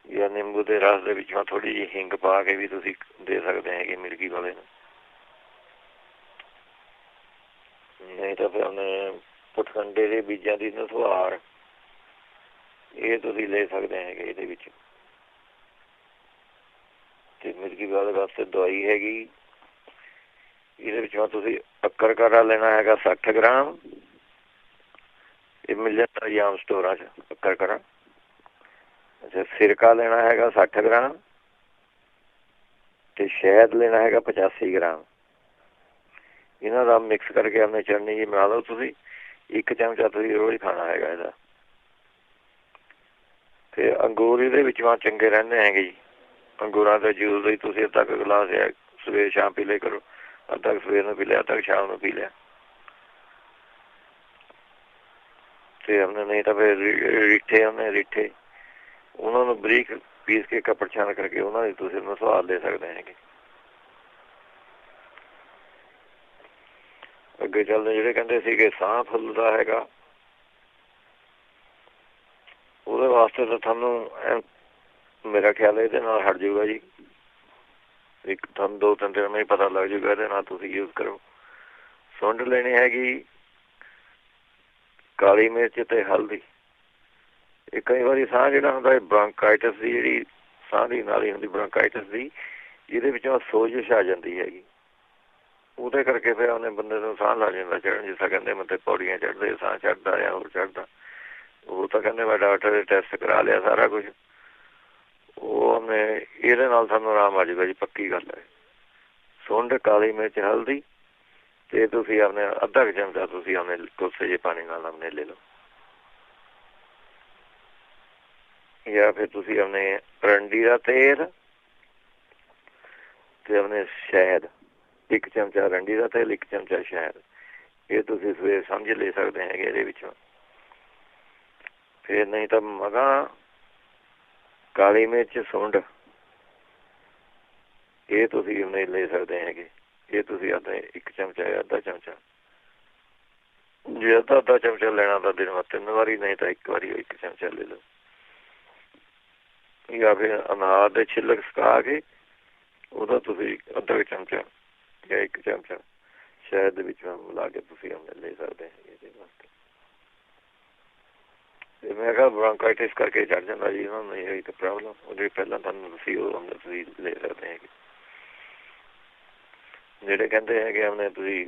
ਜਾਂ ਨਿੰਬੂ ਦੇ ਰਸ ਦੇ ਵਿੱਚੋਂ ਥੋੜ੍ਹੀ ਜਿਹੀ ਹਿੰਗ ਪਾ ਕੇ ਵੀ ਤੁਸੀਂ ਦੇ ਸਕਦੇ ਹੈਗੇ ਮਿਰਗੀ ਵਾਲੇ ਨੂੰ। ਨਹੀਂ ਤਾਂ ਫਿਰ ਆਪਣੇ ਪੁੱਠਕੰਡੇ ਦੇ ਬੀਜਾਂ ਦੀ ਨਸਵਾਰ ਇਹ ਤੁਸੀਂ ਲੈ ਸਕਦੇ ਹੈਗੇ ਇਹਦੇ ਵਿੱਚ। ਤੇ ਮਿਰਗੀ ਵਾਲੇ ਵਾਸਤੇ ਦਵਾਈ ਹੈਗੀ, ਇਹਦੇ ਵਿੱਚੋਂ ਤੁਸੀਂ ਅਕਰਕਰਾ ਲੈਣਾ ਹੈਗਾ 60 ਗ੍ਰਾਮ। ਇਹ ਮਿਲ ਜਾਂਦਾ ਜੀ ਆਮ ਸਟੋਰਾਂ 'ਚ ਅਕਰਕਰਾ। ਅੱਛਾ, ਸਿਰਕਾ ਲੈਣਾ ਹੈਗਾ 60 ਗ੍ਰਾਮ ਤੇ ਸ਼ਹਿਦ ਲੈਣਾ ਹੈਗਾ 85 ਗ੍ਰਾਮ। ਇਹਨਾਂ ਦਾ ਮਿਕਸ ਕਰਕੇ ਆਪਣੇ ਚਟਨੀ ਜੀ ਬਣਾ ਲਓ ਤੁਸੀਂ। 1 ਚਮਚਾ ਤੁਸੀਂ ਰੋਜ਼ ਖਾਣਾ ਹੈਗਾ ਇਹਦਾ। ਤੇ ਅੰਗੂਰ ਇਹਦੇ ਵਿੱਚ ਚੰਗੇ ਰਹਿੰਦੇ ਹੈਗੇ ਜੀ। ਅੰਗੂਰਾਂ ਦੇ ਜੂਸ ਲਈ ਤੁਸੀਂ ਅੱਧਾ ਕੁ ਗਲਾਸ ਸਵੇਰ ਸ਼ਾਮ ਪੀ ਲਿਆ ਕਰੋ। ਅੱਧਾ ਕੁ ਸਵੇਰ ਨੂੰ ਪੀ ਲਿਆ, ਅੱਧਾ ਕੁ ਸ਼ਾਮ ਨੂੰ ਪੀ ਲਿਆ। ਤੇ ਆਪਣੇ ਨਹੀਂ ਤਾਂ ਫਿਰ ਰੀਠੇ ਉਹਨਾਂ ਨੂੰ ਬਰੀਕ ਪੀਸ ਕੇ ਕਪੜ ਛਾਣ ਕਰਕੇ ਉਹਨਾਂ ਦੀ ਤੁਸੀਂ ਨਸਵਾਰ ਲੈ ਸਕਦੇ ਹੈਗੇ। ਅੱਗੇ ਚੱਲਦੇ ਜਿਹੜੇ ਕਹਿੰਦੇ ਸੀਗੇ ਸਾਹ ਫੁੱਲਦਾ ਹੈਗਾ, ਉਹਦੇ ਵਾਸਤੇ ਤਾਂ ਤੁਹਾਨੂੰ ਮੇਰਾ ਖਿਆਲ ਇਹਦੇ ਨਾਲ ਹਟ ਜਾਊਗਾ ਜੀ। ਇੱਕ ਤੁਹਾਨੂੰ 2-3 ਦਿਨ ਵਿੱਚ ਪਤਾ ਲੱਗ ਜਾਊਗਾ। ਇਹਦੇ ਨਾਲ ਤੁਸੀਂ ਯੂਜ਼ ਕਰੋ। ਸੁੰਡ ਲੈਣੀ ਹੈਗੀ, ਕਾਲੀ ਮਿਰਚ ਤੇ ਹਲਦੀ। ਇਹ ਕਈ ਵਾਰੀ ਸਾਹ ਜਿਹੜਾ ਹੁੰਦਾ ਬ੍ਰੌਂਕਾਈਟਿਸ ਦੀ, ਜਿਹੜੀ ਸਾਹ ਦੀ ਨਾਲੀ ਹੁੰਦੀ ਬ੍ਰੌਂਕਾਈਟਿਸ ਦੀ, ਇਹਦੇ ਵਿੱਚੋਂ ਸੋਜਿਸ਼ ਆ ਜਾਂਦੀ ਹੈਗੀ। ਉਹਦੇ ਕਰਕੇ ਫਿਰ ਉਹਨੇ ਬੰਦੇ ਨੂੰ ਸਾਹ ਲੱਗ ਜਾਂਦਾ ਚੜ੍ਹਨ। ਜਿਸ ਤਰ੍ਹਾਂ ਕਹਿੰਦੇ ਮਤਲਬ ਪੌੜੀਆਂ ਚੜ੍ਹਦੇ ਸਾਹ ਚੜ੍ਹਦਾ ਜਾਂ ਹੋਰ ਚੜ੍ਹਦਾ। ਉਹ ਤਾਂ ਕਹਿੰਦੇ ਮੈਂ ਡਾਕਟਰ ਦੇ ਟੈਸਟ ਕਰਾ ਲਿਆ ਸਾਰਾ ਕੁਝ। ਉਹ ਉਹਨੇ ਇਹਦੇ ਨਾਲ ਸਾਨੂੰ ਆਰਾਮ ਆ ਜਾਊਗਾ ਜੀ, ਪੱਕੀ ਗੱਲ ਹੈ। ਸੁੰਡ, ਕਾਲੀ ਮਿਰਚ, ਹਲਦੀ ਤੇ ਤੁਸੀਂ ਆਪਣੇ ਅੱਧਾ ਕੁ ਚਮਚਾ ਤੁਸੀਂ ਆਪਣੇ ਕੋਸੇ ਜਿਹੇ ਪਾਣੀ ਨਾਲ ਆਪਣੇ ਲੈ ਲਓ। ਜਾਂ ਫਿਰ ਤੁਸੀਂ ਆਪਣੇ ਅਰੰਡੀ ਦਾ ਤੇਲ ਤੇ ਆਪਣੇ ਸ਼ਹਿਦ, 1 ਚਮਚਾ ਅਰੰਡੀ ਦਾ ਤੇਲ, 1 ਚਮਚਾ ਸ਼ਹਿਦ, ਇਹ ਤੁਸੀਂ ਸਵੇਰ ਸਮਝ ਲੈ ਸਕਦੇ ਹੈਗੇ ਇਹਦੇ ਵਿੱਚੋਂ। ਫਿਰ ਨਹੀਂ ਤਾਂ ਮਗਾਂ, ਕਾਲੀ ਮਿਰਚ, ਸੁੰਡ ਇਹ ਤੁਸੀਂ ਉਹਨੇ ਲੈ ਸਕਦੇ ਹੈਗੇ। ਇਹ ਤੁਸੀਂ ਆਪਣੇ 1 ਚਮਚਾ ਜਾਂ ਅੱਧਾ ਚਮਚਾ, ਜੇ ਅੱਧਾ ਚਮਚਾ ਲੈਣਾ ਤਾਂ ਦਿਨ ਬਾਅਦ 3 ਵਾਰੀ, ਨਹੀਂ ਤਾਂ 1 ਵਾਰੀ 1 ਚਮਚਾ ਲੈ ਲਓ। ਜਾਂ ਫਿਰ ਅਨਾਰ ਦੇ ਛਿੱਲਕ ਸੁਕਾ ਕੇ ਉਹਦਾ ਤੁਸੀਂ ਅੱਧਾ ਚਮਚਾ ਜਾਂ 1 ਚਮਚਾ ਸ਼ਹਿਦ ਦੇ ਵਿੱਚ ਮਿਲਾ ਕੇ ਤੁਸੀਂ ਆਪਣੇ ਲੈ ਸਕਦੇ ਹੈਗੇ ਇਹਦੇ ਵਾਸਤੇ। ਤੇ ਮੈਂ ਕਿਹਾ ਬ੍ਰੌਂਕਾਈਟਿਸ ਕਰਕੇ ਚੜ੍ਹ ਜਾਂਦਾ ਜੀ ਉਹਨਾਂ ਨੂੰ, ਇਹ ਤਾਂ ਪ੍ਰੋਬਲਮ ਉਹਦੇ ਪਹਿਲਾਂ ਤੁਹਾਨੂੰ ਤੁਸੀਂ ਉਹ ਤੁਸੀਂ ਲੈ ਸਕਦੇ ਹੈਗੇ। ਜਿਹੜੇ ਕਹਿੰਦੇ ਹੈਗੇ ਆਪਣੇ ਤੁਸੀਂ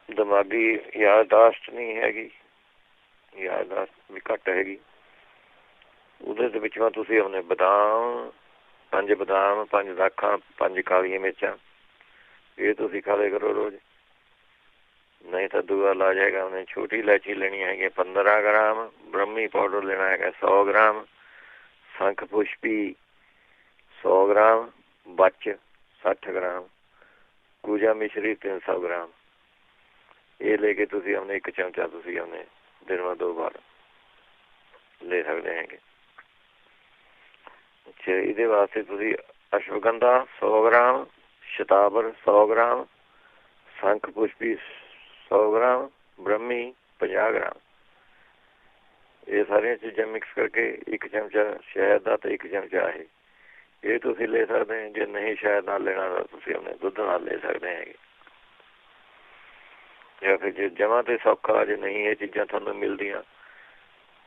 ਦਿਮਾਗੀ ਯਾਦਦਾਸ਼ਤ ਨਹੀਂ ਹੈਗੀ, ਯਾਦਦਾਸ਼ਤ ਵੀ ਘੱਟ ਹੈਗੀ, ਉਹਦੇ ਦੇ ਵਿੱਚੋਂ ਤੁਸੀਂ ਆਪਣੇ ਬਦਾਮ, 5 ਬਦਾਮ, 5 ਦਾਖਾਂ, 5 ਕਾਲੀਆਂ ਮਿਰਚਾਂ, ਇਹ ਤੁਸੀਂ ਖਾ ਲਿਆ ਕਰੋ ਰੋਜ਼। ਨਹੀਂ ਤਾਂ ਦੂਆ ਲਾ ਜਾਏਗਾ ਉਹਨੇ ਛੋਟੀ ਇਲਾਇਚੀ ਲੈਣੀ ਹੈਗੀ 15 ਗ੍ਰਾਮ, ਬ੍ਰਹਮੀ ਪਾਊਡਰ ਲੈਣਾ ਹੈਗਾ 100 ਗ੍ਰਾਮ, ਸੰਖ ਪੁਸ਼ਪੀ 100 ਗ੍ਰਾਮ, ਬੱਚ 60 ਗ੍ਰਾਮ, ਕੂਜਾ ਮਿਸ਼ਰੀ 300 ਗ੍ਰਾਮ। ਇਹ ਲੈ ਕੇ ਤੁਸੀਂ ਆਪਣੇ 1 ਚਮਚਾ ਤੁਸੀਂ ਆਪਣੇ ਦਿਨ ਬਾਅਦ 2 ਵਾਰ ਲੈ ਸਕਦੇ ਹੈਗੇ। ਅੱਛਾ, ਇਹਦੇ ਵਾਸਤੇ ਤੁਸੀਂ ਅਸ਼ਵਗੰਧਾ 100 ਗ੍ਰਾਮ, ਸ਼ਤਾਵਰ 100 ਗ੍ਰਾਮ, ਸੰਖ ਪੁਸ਼ਪੀ 100 ਗ੍ਰਾਮ, ਬ੍ਰਹਮੀ 50 ਗ੍ਰਾਮ। ਇਹ ਸਾਰੀਆਂ ਚੀਜ਼ਾਂ ਮਿਕਸ ਕਰਕੇ 1 ਚਮਚਾ ਸ਼ਹਿਦ ਦਾ ਤੇ 1 ਚਮਚਾ ਇਹ ਤੁਸੀਂ ਲੈ ਸਕਦੇ ਹੋ। ਜੇ ਨਹੀਂ ਸ਼ਹਿਦ ਨਾਲ ਲੈਣਾ ਤਾਂ ਤੁਸੀਂ ਆਪਣੇ ਦੁੱਧ ਨਾਲ ਲੈ ਸਕਦੇ ਹੈਗੇ। ਜਾਂ ਫਿਰ ਜੇ ਜਮਾਂ ਤੇ ਸੌਖਾ ਜੇ ਨਹੀਂ ਇਹ ਚੀਜ਼ਾਂ ਤੁਹਾਨੂੰ ਮਿਲਦੀਆਂ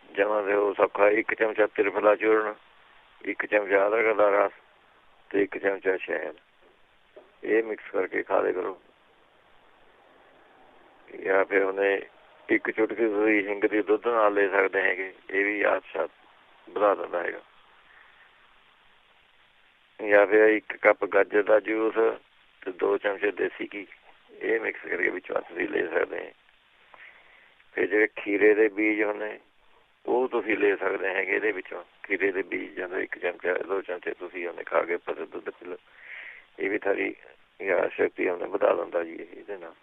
ਜਮਾਂ ਤੇ ਉਹ ਸੌਖਾ 1 ਚਮਚਾ ਤ੍ਰਿਫਲਾ ਚੂਰਨ, 1 ਚਮਚਾ ਅਦਰਕ ਦਾ ਰਸ ਤੇ 1 ਚਮਚਾ ਸ਼ਹਿਦ, ਇਹ ਮਿਕਸ ਕਰਕੇ ਖਾ ਲਿਆ ਕਰੋ। ਜਾਂ ਫਿਰ ਉਹਨੇ 1 ਚੁਟਕੀ ਤੁਸੀਂ ਹਿੰਗ ਦੀ ਦੁੱਧ ਨਾਲ ਲੈ ਸਕਦੇ ਹੈਗੇ। ਇਹ ਵੀ ਯਾਦ ਸ਼ਾਦ ਵਧਾ ਦਿੰਦਾ ਹੈਗਾ। ਜਾਂ ਫਿਰ 1 ਕੱਪ ਗਾਜਰ ਦਾ ਜੂਸ ਤੇ 2 ਚਮਚੇ ਦੇਸੀ ਘੀ, ਇਹ ਮਿਕਸ ਕਰਕੇ ਵਿੱਚੋਂ ਤੁਸੀਂ ਲੈ ਸਕਦੇ ਹੈ। ਫਿਰ ਜਿਹੜੇ ਖੀਰੇ ਦੇ ਬੀਜ ਹੁੰਦੇ ਉਹ ਤੁਸੀਂ ਲੈ ਸਕਦੇ ਹੈਗੇ। ਇਹਦੇ ਵਿੱਚੋਂ ਖੀਰੇ ਦੇ ਬੀਜ ਜਦੋਂ 1 ਚਮਚਾ 2 ਚਮਚੇ ਤੁਸੀਂ ਉਹਨੇ ਖਾ ਕੇ ਪਤਾ ਦੁੱਧ ਪੀ ਲਓ। ਇਹ ਵੀ ਸਾਰੀ ਯਾਦ ਸ਼ਕਤੀ ਉਹਨੇ ਵਧਾ ਦਿੰਦਾ ਜੀ ਇਹਦੇ ਨਾਲ।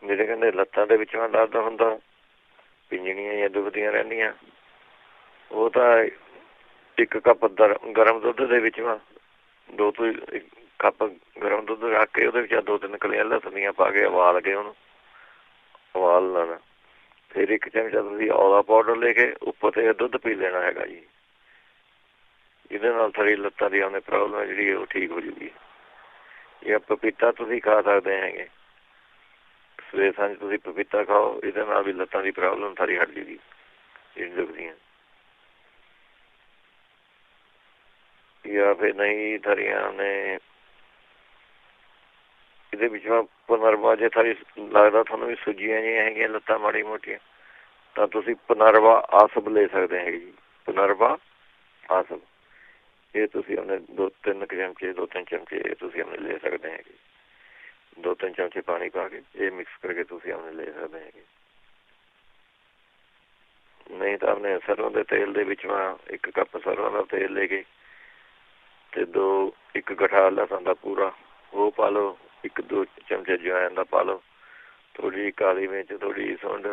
ਜਿਹੜੇ ਕਹਿੰਦੇ ਲੱਤਾਂ ਦੇ ਵਿੱਚੋਂ ਦਰਦ ਹੁੰਦਾ, ਪਿੰਜਣੀਆਂ ਜਾਂ ਦੁਖਦੀਆਂ ਰਹਿੰਦੀਆਂ, ਉਹ ਤਾਂ 1 ਕੱਪ ਗਰਮ ਦੁੱਧ ਦੇ ਵਿੱਚ 2 ਤੋਂ 1 ਕੱਪ ਗਰਮ ਦੁੱਧ ਰੱਖ ਕੇ ਉਹਦੇ ਵਿੱਚ 2-3 ਕਲੀਆਂ ਲਸਣ ਦੀਆਂ ਪਾ ਕੇ ਉਬਾਲ ਕੇ ਉਹਨੂੰ ਉਬਾਲ ਲੈਣਾ। ਫਿਰ 1 ਚਮਚਾ ਤੁਸੀਂ ਔਲਾ ਪਾਊਡਰ ਲੈ ਕੇ ਉੱਪਰ ਤੇ ਦੁੱਧ ਪੀ ਲੈਣਾ ਹੈਗਾ ਜੀ। ਇਹਦੇ ਨਾਲ ਸਾਰੀ ਲੱਤਾਂ ਦੀ ਉਹਨੇ ਪ੍ਰੋਬਲਮ ਜਿਹੜੀ ਉਹ ਠੀਕ ਹੋ ਜੂਗੀ। ਜਾਂ ਪਪੀਤਾ ਤੁਸੀਂ ਖਾ ਸਕਦੇ ਹੈਗੇ। ਸਵੇਰ ਸਾਂਝ ਤੁਸੀਂ ਪਪੀਤਾ ਖਾਓ, ਇਹਦੇ ਨਾਲ ਵੀ ਲੱਤਾਂ ਦੀ ਪ੍ਰੋਬਲਮ ਸਾਰੀ ਹਟ ਜੂਗੀ ਜਿਹੜੀ ਦੁਖਦੀਆਂ। ਜਾਂ ਫਿਰ ਨਹੀਂ ਥਰੀਆਂ ਨੇ ਇਹਦੇ ਵਿੱਚ ਪੁਨਰਵਾ ਜੇ ਸਾਰੀ ਲੱਗਦਾ ਤੁਹਾਨੂੰ ਵੀ ਸੁੱਜੀਆਂ ਜਿਹੀਆਂ ਹੈਗੀਆਂ ਲੱਤਾਂ ਮਾੜੀ ਮੋਟੀਆਂ, ਤਾਂ ਤੁਸੀਂ ਪੁਨਰਵਾ ਆਸਬ ਲੈ ਸਕਦੇ ਹੈਗੇ ਜੀ। ਪੁਨਰਵਾ ਆਸਬ ਇਹ ਤੁਸੀਂ ਆਪਣੇ 2-3 ਚਮਚੇ 2-3 ਚਮਚੇ ਤੁਸੀਂ ਆਪਣੇ ਲੈ ਸਕਦੇ ਹੈਗੇ। 2-3 ਚਮਚੇ ਪਾਣੀ ਪਾ ਕੇ ਇਹ ਮਿਕਸ ਕਰਕੇ ਤੁਸੀਂ ਆਪਣੇ ਲੈ ਸਕਦੇ ਹੈਗੇ। ਨਹੀਂ ਤਾਂ ਆਪਣੇ ਸਰੋਂ ਦੇ ਤੇਲ ਦੇ ਵਿੱਚ 1 ਕੱਪ ਸਰੋਂ ਦਾ ਤੇਲ ਲੈ ਕੇ ਤੇ 1 ਗਠਾ ਲਸਣ ਦਾ ਪੂਰਾ ਉਹ ਪਾ ਲਓ, 1-2 ਚਮਚੇ ਅਜਵਾਇਣ ਦਾ ਪਾ ਲਓ, ਥੋੜ੍ਹੀ ਜਿਹੀ ਕਾਲੀ ਮਿਰਚ, ਥੋੜ੍ਹੀ ਜਿਹੀ ਸੁੰਡ,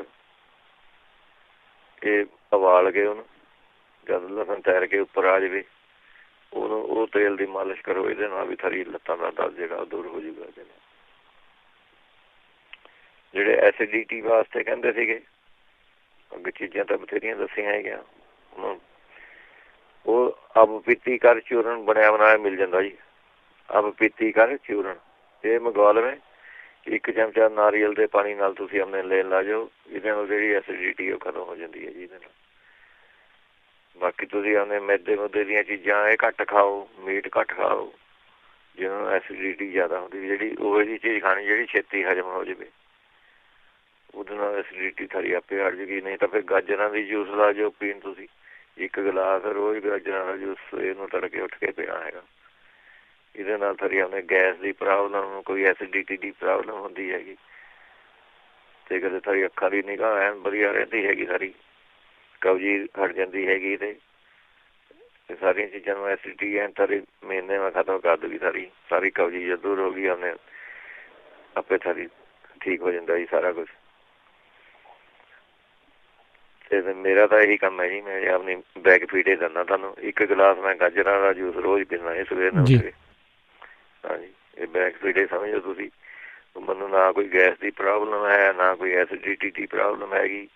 ਇਹ ਉਬਾਲ ਕੇ ਉਹਨੂੰ ਜਦ ਲਸਣ ਤੈਰ ਕੇ ਉੱਪਰ ਆ ਜਾਵੇ ਉਹਨੂੰ ਉਹ ਤੇਲ ਦੀ ਮਾਲਿਸ਼ ਕਰੋ। ਇਹਦੇ ਨਾਲ ਵੀ ਸਾਰੀ ਲੱਤਾਂ ਦਾ ਦਰਦ ਜਿਹੜਾ ਦੂਰ ਹੋ ਜੂਗਾ। ਇਹਦੇ ਨਾਲ ਜਿਹੜੇ ਐਸਿਡਿਟੀ ਵਾਸਤੇ ਕਹਿੰਦੇ ਸੀਗੇ ਅੱਗੇ ਚੀਜ਼ਾਂ ਤਾਂ ਬਥੇਰੀਆਂ ਦੱਸੀਆਂ ਹੈਗੀਆਂ, ਉਹ ਅਬ ਪੀਤੀ ਕਰ ਚੂਰਨ ਬਣਿਆ ਬਣਾਇਆ ਮਿਲ ਜਾਂਦਾ ਜੀ। ਅਬ ਪੀਤੀ ਕਰ ਚੂਰਨ ਇਹ ਮੰਗਵਾ ਲਵੇਂ। 1 ਚਮਚਾ ਨਾਰੀਅਲ ਦੇ ਪਾਣੀ ਨਾਲ ਤੁਸੀਂ ਆਪਣੇ ਲੈਣ ਲਾ ਜਾਓ। ਇਹਦੇ ਨਾਲ ਜਿਹੜੀ ਐਸਿਡਿਟੀ ਉਹ ਖਤਮ ਹੋ ਜਾਂਦੀ ਹੈ ਜੀ ਇਹਦੇ ਨਾਲ। ਬਾਕੀ ਤੁਸੀਂ ਆਪਣੇ ਮੈਦੇ ਮੁੱਦੇ ਦੀਆਂ ਚੀਜ਼ਾਂ ਇਹ ਘੱਟ ਖਾਓ, ਮੀਟ ਘੱਟ ਖਾਓ ਜਿਹਨਾਂ ਨੂੰ ਐਸਿਡਿਟੀ ਜ਼ਿਆਦਾ ਹੁੰਦੀ, ਜਿਹੜੀ ਉਹ ਜਿਹੀ ਚੀਜ਼ ਖਾਣੀ ਜਿਹੜੀ ਛੇਤੀ ਹਜ਼ਮ ਹੋ ਜਾਵੇ, ਉਹਦੇ ਨਾਲ ਐਸਿਡਿਟੀ ਸਾਰੀ ਆਪੇ ਹਟ ਜੂਗੀ। ਨਹੀਂ ਤਾਂ ਫਿਰ ਗਾਜਰਾਂ ਦੀ ਜੂਸ ਲਾ ਜਾਓ ਪੀਣ ਤੁਸੀਂ, 1 ਗਲਾਸ ਰੋਜ਼ ਗਾਜਰਾਂ ਦਾ ਜੂਸ ਸਵੇਰ ਨੂੰ ਤੜਕੇ ਉੱਠ ਕੇ ਪੀਣਾ ਹੈਗਾ। ਇਹਦੇ ਨਾਲ ਸਾਰੀ ਆਪਣੇ ਗੈਸ ਦੀ ਪ੍ਰੋਬਲਮ, ਕੋਈ ਐਸਿਡਿਟੀ ਦੀ ਪ੍ਰੋਬਲਮ ਹੁੰਦੀ ਹੈਗੀ ਤੇ ਕਦੇ ਸਾਰੀ ਅੱਖਾਂ ਦੀ ਨਿਗਾਹ ਐਨ ਵਧੀਆ ਰਹਿੰਦੀ ਹੈਗੀ, ਸਾਰੀ ਕਬਜੀ ਹਟ ਜਾਂਦੀ ਹੈਗੀ। ਤੇ ਸਾਰੀਆਂ ਚੀਜ਼ਾਂ ਨੂੰ ਐਸਿਡਿਟੀ ਐਨ ਸਾਰੀ ਮਹੀਨੇ ਮੈਂ ਖਤਮ ਕਰ ਦੂਗੀ। ਸਾਰੀ ਕਬਜੀ ਜੇ ਦੂਰ ਹੋ ਗਈ ਉਹਨੇ ਆਪੇ ਸਾਰੀ ਠੀਕ ਹੋ ਜਾਂਦਾ ਜੀ ਸਾਰਾ ਕੁਛ। ਤੇ ਮੇਰਾ ਤਾਂ ਇਹੀ ਕੰਮ ਹੈ ਜੀ, ਮੈਂ ਆਪਣੀ ਬੈਕ ਫੀਡ ਹੀ ਦਿੰਦਾ ਤੁਹਾਨੂੰ। 1 ਗਲਾਸ ਮੈਂ ਗਾਜਰਾਂ ਦਾ ਜੂਸ ਰੋਜ਼ ਪੀਂਦਾ ਇਹ ਸਵੇਰ ਨੂੰ ਉੱਠ ਕੇ। ਹਾਂਜੀ ਇਹ ਬੈਕ ਫੀਡ ਹੀ ਸਮਝੋ ਤੁਸੀਂ। ਮੈਨੂੰ ਨਾ ਕੋਈ ਗੈਸ ਦੀ ਪ੍ਰੋਬਲਮ ਹੈ, ਨਾ ਕੋਈ ਐਸਿਡਿਟੀ ਦੀ ਪ੍ਰੋਬਲਮ ਹੈਗੀ,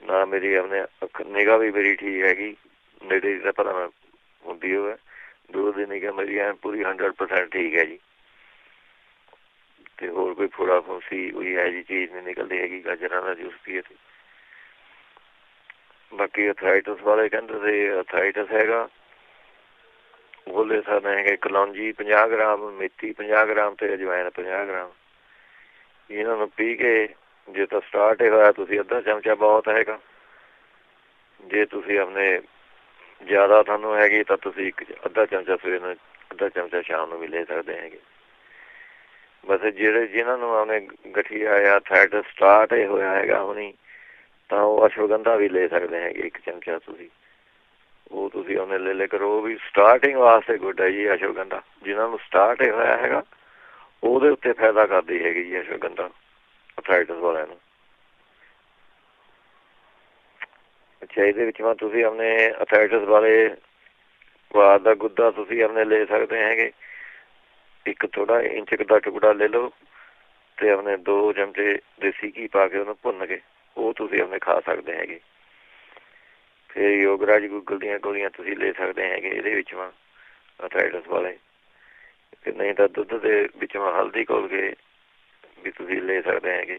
ਨਾ ਮੇਰੀ ਆਪਣੇ ਨਿਗਾਹ ਵੀ ਮੇਰੀ ਠੀਕ ਹੈਗੀ। ਨੇੜੇ ਦਾ ਪਤਾ ਮੈਂ ਹੁੰਦੀ ਹੋਵੇ ਦੂਰ ਦੀ ਨਿਗਾਹ ਮੇਰੀ ਐਨ ਪੂਰੀ 100% ਠੀਕ ਹੈ ਜੀ। ਤੇ ਹੋਰ ਕੋਈ ਫੋੜਾ ਫੁੰਸੀ ਕੋਈ ਇਹੋ ਜਿਹੀ ਚੀਜ਼ ਨਹੀਂ ਨਿਕਲਦੀ ਹੈਗੀ ਗਾਜਰਾਂ ਦਾ ਜੂਸ ਪੀਏ ਤੇ। ਬਾਕੀ ਅਥਰਾਈਟਸ ਵਾਲੇ ਕਹਿੰਦੇ ਸੀ ਅਥਰਾਈਟਸ ਹੈਗਾ ਉਹ ਲੈ ਸਕਦੇ ਹੈਗੇ। ਕਲੌਂਜੀ 50 ਗ੍ਰਾਮ, ਮੇਥੀ 50 ਗ੍ਰਾਮ ਤੇ ਅਜਵਾਇਣ 50 ਗ੍ਰਾਮ। ਇਹਨਾਂ ਨੂੰ ਪੀ ਕੇ ਜੇ ਤਾਂ ਸਟਾਰਟ ਹੀ ਹੋਇਆ ਤੁਸੀਂ 1/2 ਚਮਚਾ ਬਹੁਤ ਹੈਗਾ। ਜੇ ਤੁਸੀਂ ਆਪਣੇ ਜ਼ਿਆਦਾ ਤੁਹਾਨੂੰ ਹੈਗੀ ਤਾਂ ਤੁਸੀਂ 1/2 ਚਮਚਾ ਸਵੇਰ ਨੂੰ, 1/2 ਚਮਚਾ ਸ਼ਾਮ ਨੂੰ ਵੀ ਲੈ ਸਕਦੇ ਹੈਗੇ। ਬਸ ਜਿਹਨਾਂ ਨੂੰ ਆਪਣੇ ਗਠੀਆ ਜਾਂ ਥਾਇਰਾਇਡ ਸਟਾਰਟ ਹੀ ਹੋਇਆ ਹੈਗਾ ਹੁਣੀ, ਤਾਂ ਉਹ ਅਸ਼ਵਗੰਧਾ ਵੀ ਲੈ ਸਕਦੇ ਹੈਗੇ 1 ਚਮਚਾ ਤੁਸੀਂ। ਉਹ ਤੁਸੀਂ ਉਹਨੇ ਲੈ ਕਰੋ। ਉਹ ਵੀ ਸਟਾਰਟਿੰਗ ਵਾਸਤੇ ਗੁੱਡ ਹੈ ਜੀ ਅਸ਼ਵਗੰਧਾ। ਜਿਹਨਾਂ ਨੂੰ ਸਟਾਰਟ ਹੀ ਹੋਇਆ ਹੈਗਾ ਉਹਦੇ ਉੱਤੇ ਫਾਇਦਾ ਕਰਦੀ ਹੈਗੀ ਜੀ ਅਸ਼ਵਗੰਧਾ ਅਥਰਾਈਟਸ ਵਾਲਿਆਂ ਨੂੰ। ਅੱਛਾ ਇਹਦੇ ਵਿੱਚ ਤੁਸੀਂ ਆਪਣੇ ਅਥਰਾਈਟਸ ਵਾਲੇ ਬਾਦ ਦਾ ਗੁੱਦਾ ਤੁਸੀਂ ਆਪਣੇ ਲੈ ਸਕਦੇ ਹੈਗੇ। 1 ਥੋੜ੍ਹਾ ਇੰਚ ਦਾ ਟੁਕੜਾ ਲੈ ਲਓ ਤੇ ਆਪਣੇ 2 ਚਮਚੇ ਦੇਸੀ ਘੀ ਪਾ ਕੇ ਉਹਨੂੰ ਭੁੰਨ ਕੇ ਉਹ ਤੁਸੀਂ ਆਪਣੇ ਖਾ ਸਕਦੇ ਹੈਗੇ। ਫਿਰ ਯੋਗਰਾਜ ਗੂਗਲ ਦੀਆਂ ਗੋਲੀਆਂ ਤੁਸੀਂ ਲੈ ਸਕਦੇ ਹੈਗੇ ਇਹਦੇ ਵਿੱਚੋਂ ਅਥਰਾਈਟਸ ਵਾਲੇ, ਤੇ ਨਹੀਂ ਤਾਂ ਦੁੱਧ ਦੇ ਵਿੱਚੋਂ ਹਲਦੀ ਘੋਲ ਕੇ ਵੀ ਤੁਸੀਂ ਲੈ ਸਕਦੇ ਹੈਗੇ।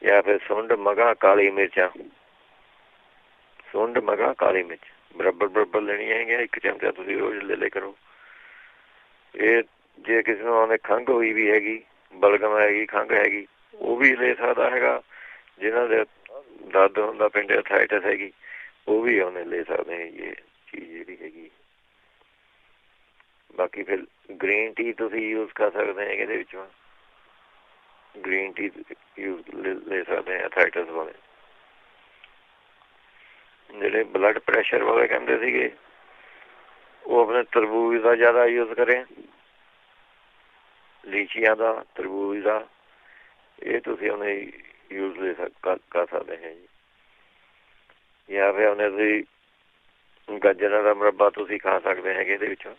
ਜਾਂ ਫਿਰ ਸੁੰਡ ਮਗਾਂ ਕਾਲੀ ਮਿਰਚਾਂ, ਸੁੰਡ ਮਗਾਂ ਕਾਲੀ ਮਿਰਚ ਬਰਾਬਰ ਲੈਣੀ ਹੈਗੀਆਂ। 1 ਚਮਚਾ ਤੁਸੀਂ ਰੋਜ਼ ਲੈ ਲਿਆ ਕਰੋ। ਇਹ ਜੇ ਕਿਸੇ ਨੂੰ ਉਹਨੇ ਖੰਘ ਹੋਈ ਵੀ ਹੈਗੀ, ਬਲਗਮ ਹੈਗੀ, ਖੰਘ ਹੈਗੀ, ਉਹ ਵੀ ਲੈ ਸਕਦਾ ਹੈਗਾ। ਜਿਹਨਾਂ ਦੇ ਦਰਦ ਹੁੰਦਾ ਪਿੰਡ ਅਥਰਾਈਟਸ ਹੈਗੀ ਉਹ ਵੀ ਉਹਨੇ ਲੈ ਸਕਦੇ ਹੈਗੇ ਇਹ ਚੀਜ਼ ਜਿਹੜੀ ਹੈਗੀ। ਬਾਕੀ ਫਿਰ ਗ੍ਰੀਨ ਟੀ ਤੁਸੀਂ ਯੂਜ਼ ਕਰ ਸਕਦੇ ਹੈਗੇ ਇਹਦੇ ਵਿੱਚੋਂ, ਗ੍ਰੀਨ ਟੀ ਯੂਜ਼ ਲੈ ਸਕਦੇ ਅਥਰਾਈਟਸ ਵਾਲੇ। ਜਿਹੜੇ ਬਲੱਡ ਪ੍ਰੈਸ਼ਰ ਵਾਲੇ ਕਹਿੰਦੇ ਸੀਗੇ ਉਹ ਆਪਣੇ ਤਰਬੂਜ ਦਾ ਜ਼ਿਆਦਾ ਯੂਜ਼ ਕਰੇ, ਲੀਚੀਆਂ ਦਾ, ਤਰਬੂਜ ਦਾ, ਇਹ ਤੁਸੀਂ ਉਹਨੇ ਯੂਜ਼ ਕਰ ਸਕਦੇ ਹੈ ਜੀ। ਜਾਂ ਫਿਰ ਉਹਨੇ ਤੁਸੀਂ ਗਾਜਰਾਂ ਦਾ ਮੁਰੱਬਾ ਤੁਸੀਂ ਖਾ ਸਕਦੇ ਹੈਗੇ ਇਹਦੇ ਵਿੱਚੋਂ।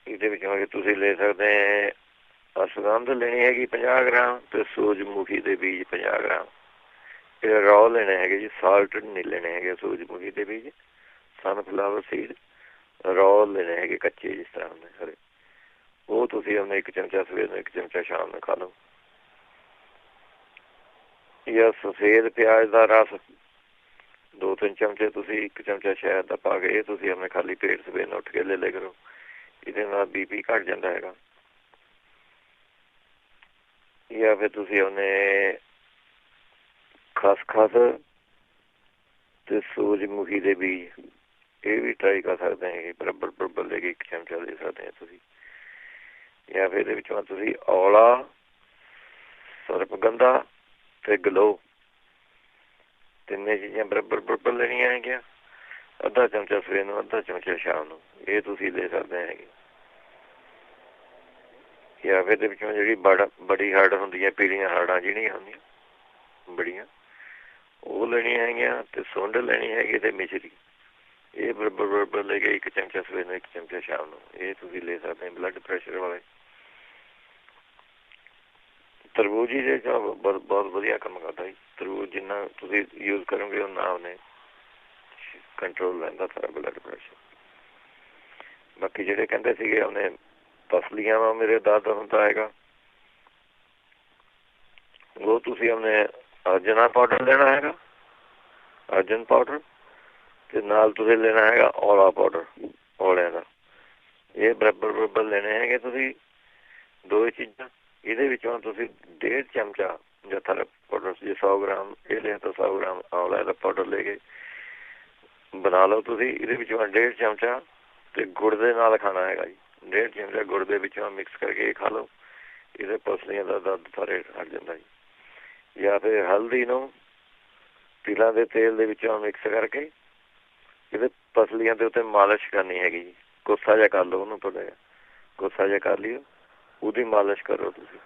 ਇਹਦੇ ਵਿੱਚੋਂ ਤੁਸੀਂ ਲੈ ਸਕਦੇ ਅਸ਼ਵਗੰਧ ਲੈਣੀ ਹੈਗੀ 50 ਗ੍ਰਾਮ ਤੇ ਸੂਰਜਮੁਖੀ ਦੇ ਬੀਜ 50 ਗ੍ਰਾਮ। ਇਹ ਰॉ ਲੈਣੇ ਹੈਗੇ ਜੀ, ਸਾਲਟ ਨਹੀਂ ਲੈਣੇ ਹੈਗੇ। ਸੂਰਜਮੁਖੀ ਦੇ ਬੀਜ, ਸਨਫਲਾਵਰ ਸੀਡ ਰॉ ਲੈਣੇ ਹੈਗੇ ਕੱਚੇ ਜਿਸ ਤਰ੍ਹਾਂ ਹੁੰਦੇ ਸਾਰੇ। ਉਹ ਤੁਸੀਂ ਉਹਨੇ 1 ਚਮਚਾ ਸਵੇਰ ਨੂੰ, 1 ਚਮਚਾ ਸ਼ਾਮ ਨੂੰ ਖਾ ਲਓ। ਜਾਂ ਸਫੇਦ ਪਿਆਜ਼ ਦਾ ਰਸ 2-3 ਚਮਚੇ ਤੁਸੀਂ 1 ਚਮਚਾ ਸ਼ਹਿਦ ਦਾ ਪਾ ਕੇ ਇਹ ਤੁਸੀਂ ਆਪਣੇ ਖਾਲੀ ਪੇਟ ਸਵੇਰ ਨੂੰ ਉੱਠ ਕੇ ਲੈ ਲਿਆ ਕਰੋ। ਇਹਦੇ ਨਾਲ BP ਘੱਟ ਜਾਂਦਾ ਹੈਗਾ। ਜਾਂ ਫਿਰ ਤੁਸੀਂ ਉਹਨੇ ਖਸਖਸ ਤੇ ਸੂਰਜਮੁਖੀ ਦੇ ਬੀਜ ਇਹ ਵੀ ਟਰਾਈ ਕਰ ਸਕਦੇ ਹੈਗੇ। ਬਰਾਬਰ ਲੈ ਕੇ 1 ਚਮਚਾ ਲੈ ਸਕਦੇ ਹੋ ਤੁਸੀਂ। ਜਾਂ ਫਿਰ ਇਹਦੇ ਵਿੱਚੋਂ ਤੁਸੀਂ ਔਲਾ, ਸਰਪਗੰਧਾ ਤੇ ਗਲੋ ਤਿੰਨੇ ਚੀਜ਼ਾਂ ਬਰਾਬਰ ਲੈਣੀਆਂ ਹੈਗੀਆਂ। ਅੱਧਾ ਚਮਚਾ ਸਵੇਰ ਨੂੰ, ਅੱਧਾ ਚਮਚਾ ਸ਼ਾਮ ਨੂੰ, ਇਹ ਤੁਸੀਂ ਲੈ ਸਕਦੇ ਹੈਗੇ। ਜਾਂ ਫਿਰ ਇਹਦੇ ਵਿੱਚੋਂ ਜਿਹੜੀ ਬੜੀ ਹਰੜ ਹੁੰਦੀ ਹੈ, ਪੀਲੀਆਂ ਹਰੜਾਂ ਜਿਹੜੀਆਂ ਹੁੰਦੀਆਂ ਬੜੀਆਂ, ਉਹ ਲੈਣੀਆਂ ਹੈਗੀਆਂ। ਤੇ ਸੁੰਡ ਲੈਣੀ ਹੈਗੀ ਤੇ ਮਿਸ਼ਰੀ, ਇਹ ਬਰਾਬਰ ਲੈ ਕੇ 1 ਚਮਚਾ ਸਵੇਰ ਨੂੰ, 1 ਚਮਚਾ ਸ਼ਾਮ ਨੂੰ, ਇਹ ਤੁਸੀਂ ਲੈ ਸਕਦੇ ਬਲੱਡ ਪ੍ਰੈਸ਼ਰ ਵਾਲੇ। ਤਰਬੂਜੀ ਦੇ ਬਹੁਤ ਵਧੀਆ ਕੰਮ ਕਰਦਾ ਜੀ ਤਰਬੂਜ। ਜਿੰਨਾ ਤੁਸੀਂ ਯੂਜ਼ ਕਰੋਗੇ ਉਹਨਾਂ ਉਹਨੇ ਕੰਟਰੋਲ ਰਹਿੰਦਾ ਸਾਰਾ ਬਲੱਡ ਪ੍ਰੈਸ਼ਰ। ਬਾਕੀ ਜਿਹੜੇ ਕਹਿੰਦੇ ਸੀਗੇ ਉਹਨੇ ਪਸਲੀਆਂ ਵਾ ਮੇਰੇ ਦਰਦ ਹੁੰਦਾ ਹੈਗਾ, ਉਹ ਤੁਸੀਂ ਉਹਨੇ ਅਰਜਨਾ ਪਾਊਡਰ ਲੈਣਾ ਹੈਗਾ, ਅਰਜਨ ਪਾਊਡਰ, ਤੇ ਨਾਲ ਤੁਸੀਂ ਲੈਣਾ ਹੈਗਾ ਔਲਾ ਪਾਊਡਰ, ਔਲਿਆਂ ਦਾ। ਇਹ ਬਰਾਬਰ ਲੈਣੇ ਹੈਗੇ ਤੁਸੀਂ 2 ਚੀਜ਼ਾਂ। ਇਹਦੇ ਵਿੱਚੋਂ ਤੁਸੀਂ 1.5 ਚਮਚਾ ਜਥਾ ਪਾਊਡਰ, ਜੇ 100 ਗ੍ਰਾਮ ਇਹ ਲਿਆ ਤਾਂ 100 ਗ੍ਰਾਮ ਔਲਾ ਦਾ ਪਾਊਡਰ ਲੈ ਕੇ ਬਣਾ ਲਓ ਤੁਸੀਂ। ਇਹਦੇ ਵਿੱਚੋਂ 1.5 ਚਮਚਾ ਤੇ ਗੁੜ ਦੇ ਨਾਲ ਖਾਣਾ ਹੈਗਾ ਜੀ। 1.5 ਚਮਚਾ ਗੁੜ ਦੇ ਵਿੱਚੋਂ ਮਿਕਸ ਕਰਕੇ ਖਾ ਲਓ। ਇਹਦੇ ਪਸਲੀਆਂ ਦਾ ਦਰਦ ਸਾਰੇ ਹਟ ਜਾਂਦਾ ਜੀ। ਜਾਂ ਫਿਰ ਹਲਦੀ ਨੂੰ ਤਿਲਾਂ ਦੇ ਤੇਲ ਦੇ ਵਿੱਚੋਂ ਮਿਕਸ ਕਰਕੇ ਇਹਦੇ ਪਸਲੀਆਂ ਦੇ ਉੱਤੇ ਮਾਲਿਸ਼ ਕਰਨੀ ਹੈਗੀ ਜੀ। ਕੋਸਾ ਜਿਹਾ ਕਰ ਲਓ ਉਹਨੂੰ, ਥੋੜ੍ਹਾ ਜਿਹਾ ਕੋਸਾ ਜਿਹਾ ਕਰ ਲਿਓ, ਉਹਦੀ ਮਾਲਿਸ਼ ਕਰੋ ਤੁਸੀਂ।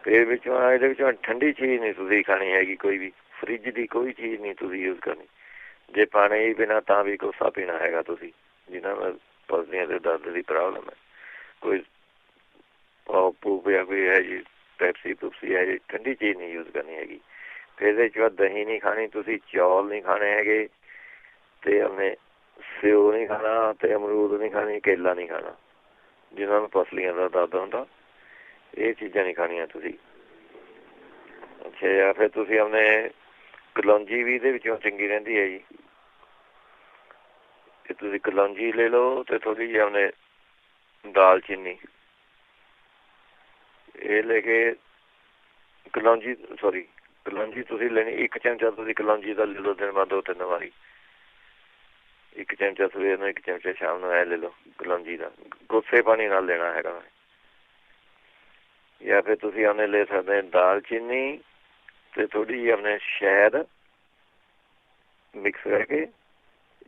ਫਿਰ ਇਹਦੇ ਵਿੱਚੋਂ ਠੰਡੀ ਚੀਜ਼ ਨਹੀਂ ਤੁਸੀਂ ਖਾਣੀ ਹੈਗੀ, ਕੋਈ ਵੀ ਫਰਿੱਜ ਦੀ ਕੋਈ ਚੀਜ਼ ਨਹੀਂ ਤੁਸੀਂ ਯੂਜ਼ ਕਰਨੀ। ਜੇ ਪਾਣੀ ਬਿਨਾ ਤਾਂ ਵੀ ਕੋਸਾ ਪੀਣਾ ਹੈਗਾ ਤੁਸੀਂ, ਜਿਹਨਾਂ ਨਾਲ ਪਸਲੀਆਂ ਦੇ ਦਰਦ ਦੀ ਪ੍ਰੋਬਲਮ ਹੈ। ਕੋਈ ਪੂਪ ਜਾਂ ਕੋਈ ਹੈ ਜੀ ਪੈਪਸੀ ਪੁਪਸੀ ਹੈ ਜੀ, ਠੰਡੀ ਚੀਜ਼ ਨਹੀਂ ਯੂਜ਼ ਕਰਨੀ ਹੈਗੀ। ਫਿਰ ਇਹਦੇ 'ਚ ਦਹੀਂ ਨਹੀਂ ਖਾਣੀ ਤੁਸੀਂ, ਚੌਲ ਨਹੀਂ ਖਾਣੇ ਹੈਗੇ, ਤੇ ਆਪਣੇ ਸਿਓ ਨਹੀਂ ਖਾਣਾ, ਤੇ ਅਮਰੂਦ ਨਹੀਂ ਖਾਣੀ, ਕੇਲਾ ਨਹੀਂ ਖਾਣਾ। ਜਿਹਨਾਂ ਨੂੰ ਪਸਲੀਆਂ ਦਾ ਦਰਦ ਹੁੰਦਾ ਇਹ ਚੀਜ਼ਾਂ ਨਹੀਂ ਖਾਣੀਆਂ ਤੁਸੀਂ। ਅੱਛਾ, ਜਾਂ ਫਿਰ ਤੁਸੀਂ ਆਪਣੇ ਕਲੌਂਜੀ ਵੀ ਇਹਦੇ ਵਿੱਚੋਂ ਚੰਗੀ ਰਹਿੰਦੀ ਹੈ ਜੀ। ਤੇ ਤੁਸੀਂ ਕਲੌਂਜੀ ਲੈ ਲਓ ਤੇ ਥੋੜ੍ਹੀ ਜਿਹੀ ਆਪਣੇ ਦਾਲਚੀਨੀ ਇਹ ਲੈ ਕੇ ਕਲੌਂਜੀ ਤੁਸੀਂ ਲੈਣੀ 1 ਚਮਚਾ ਤੁਸੀਂ ਕਲੌਂਜੀ ਦਾ ਲੈ ਲਓ ਦਿਨ ਬਾਅਦ 2-3 ਵਾਰੀ। 1 ਚਮਚਾ ਸਵੇਰ ਨੂੰ, 1 ਚਮਚਾ ਸ਼ਾਮ ਨੂੰ ਐ ਲੈ ਲਓ ਕਲੌਂਜੀ ਦਾ, ਕੋਸੇ ਪਾਣੀ ਨਾਲ ਲੈਣਾ ਹੈਗਾ। ਜਾਂ ਫਿਰ ਤੁਸੀਂ ਆਪਣੇ ਲੈ ਸਕਦੇ ਦਾਲਚੀਨੀ ਤੇ ਥੋੜ੍ਹੀ ਜਿਹੀ ਆਪਣੇ ਸ਼ਹਿਦ ਮਿਕਸ ਕਰਕੇ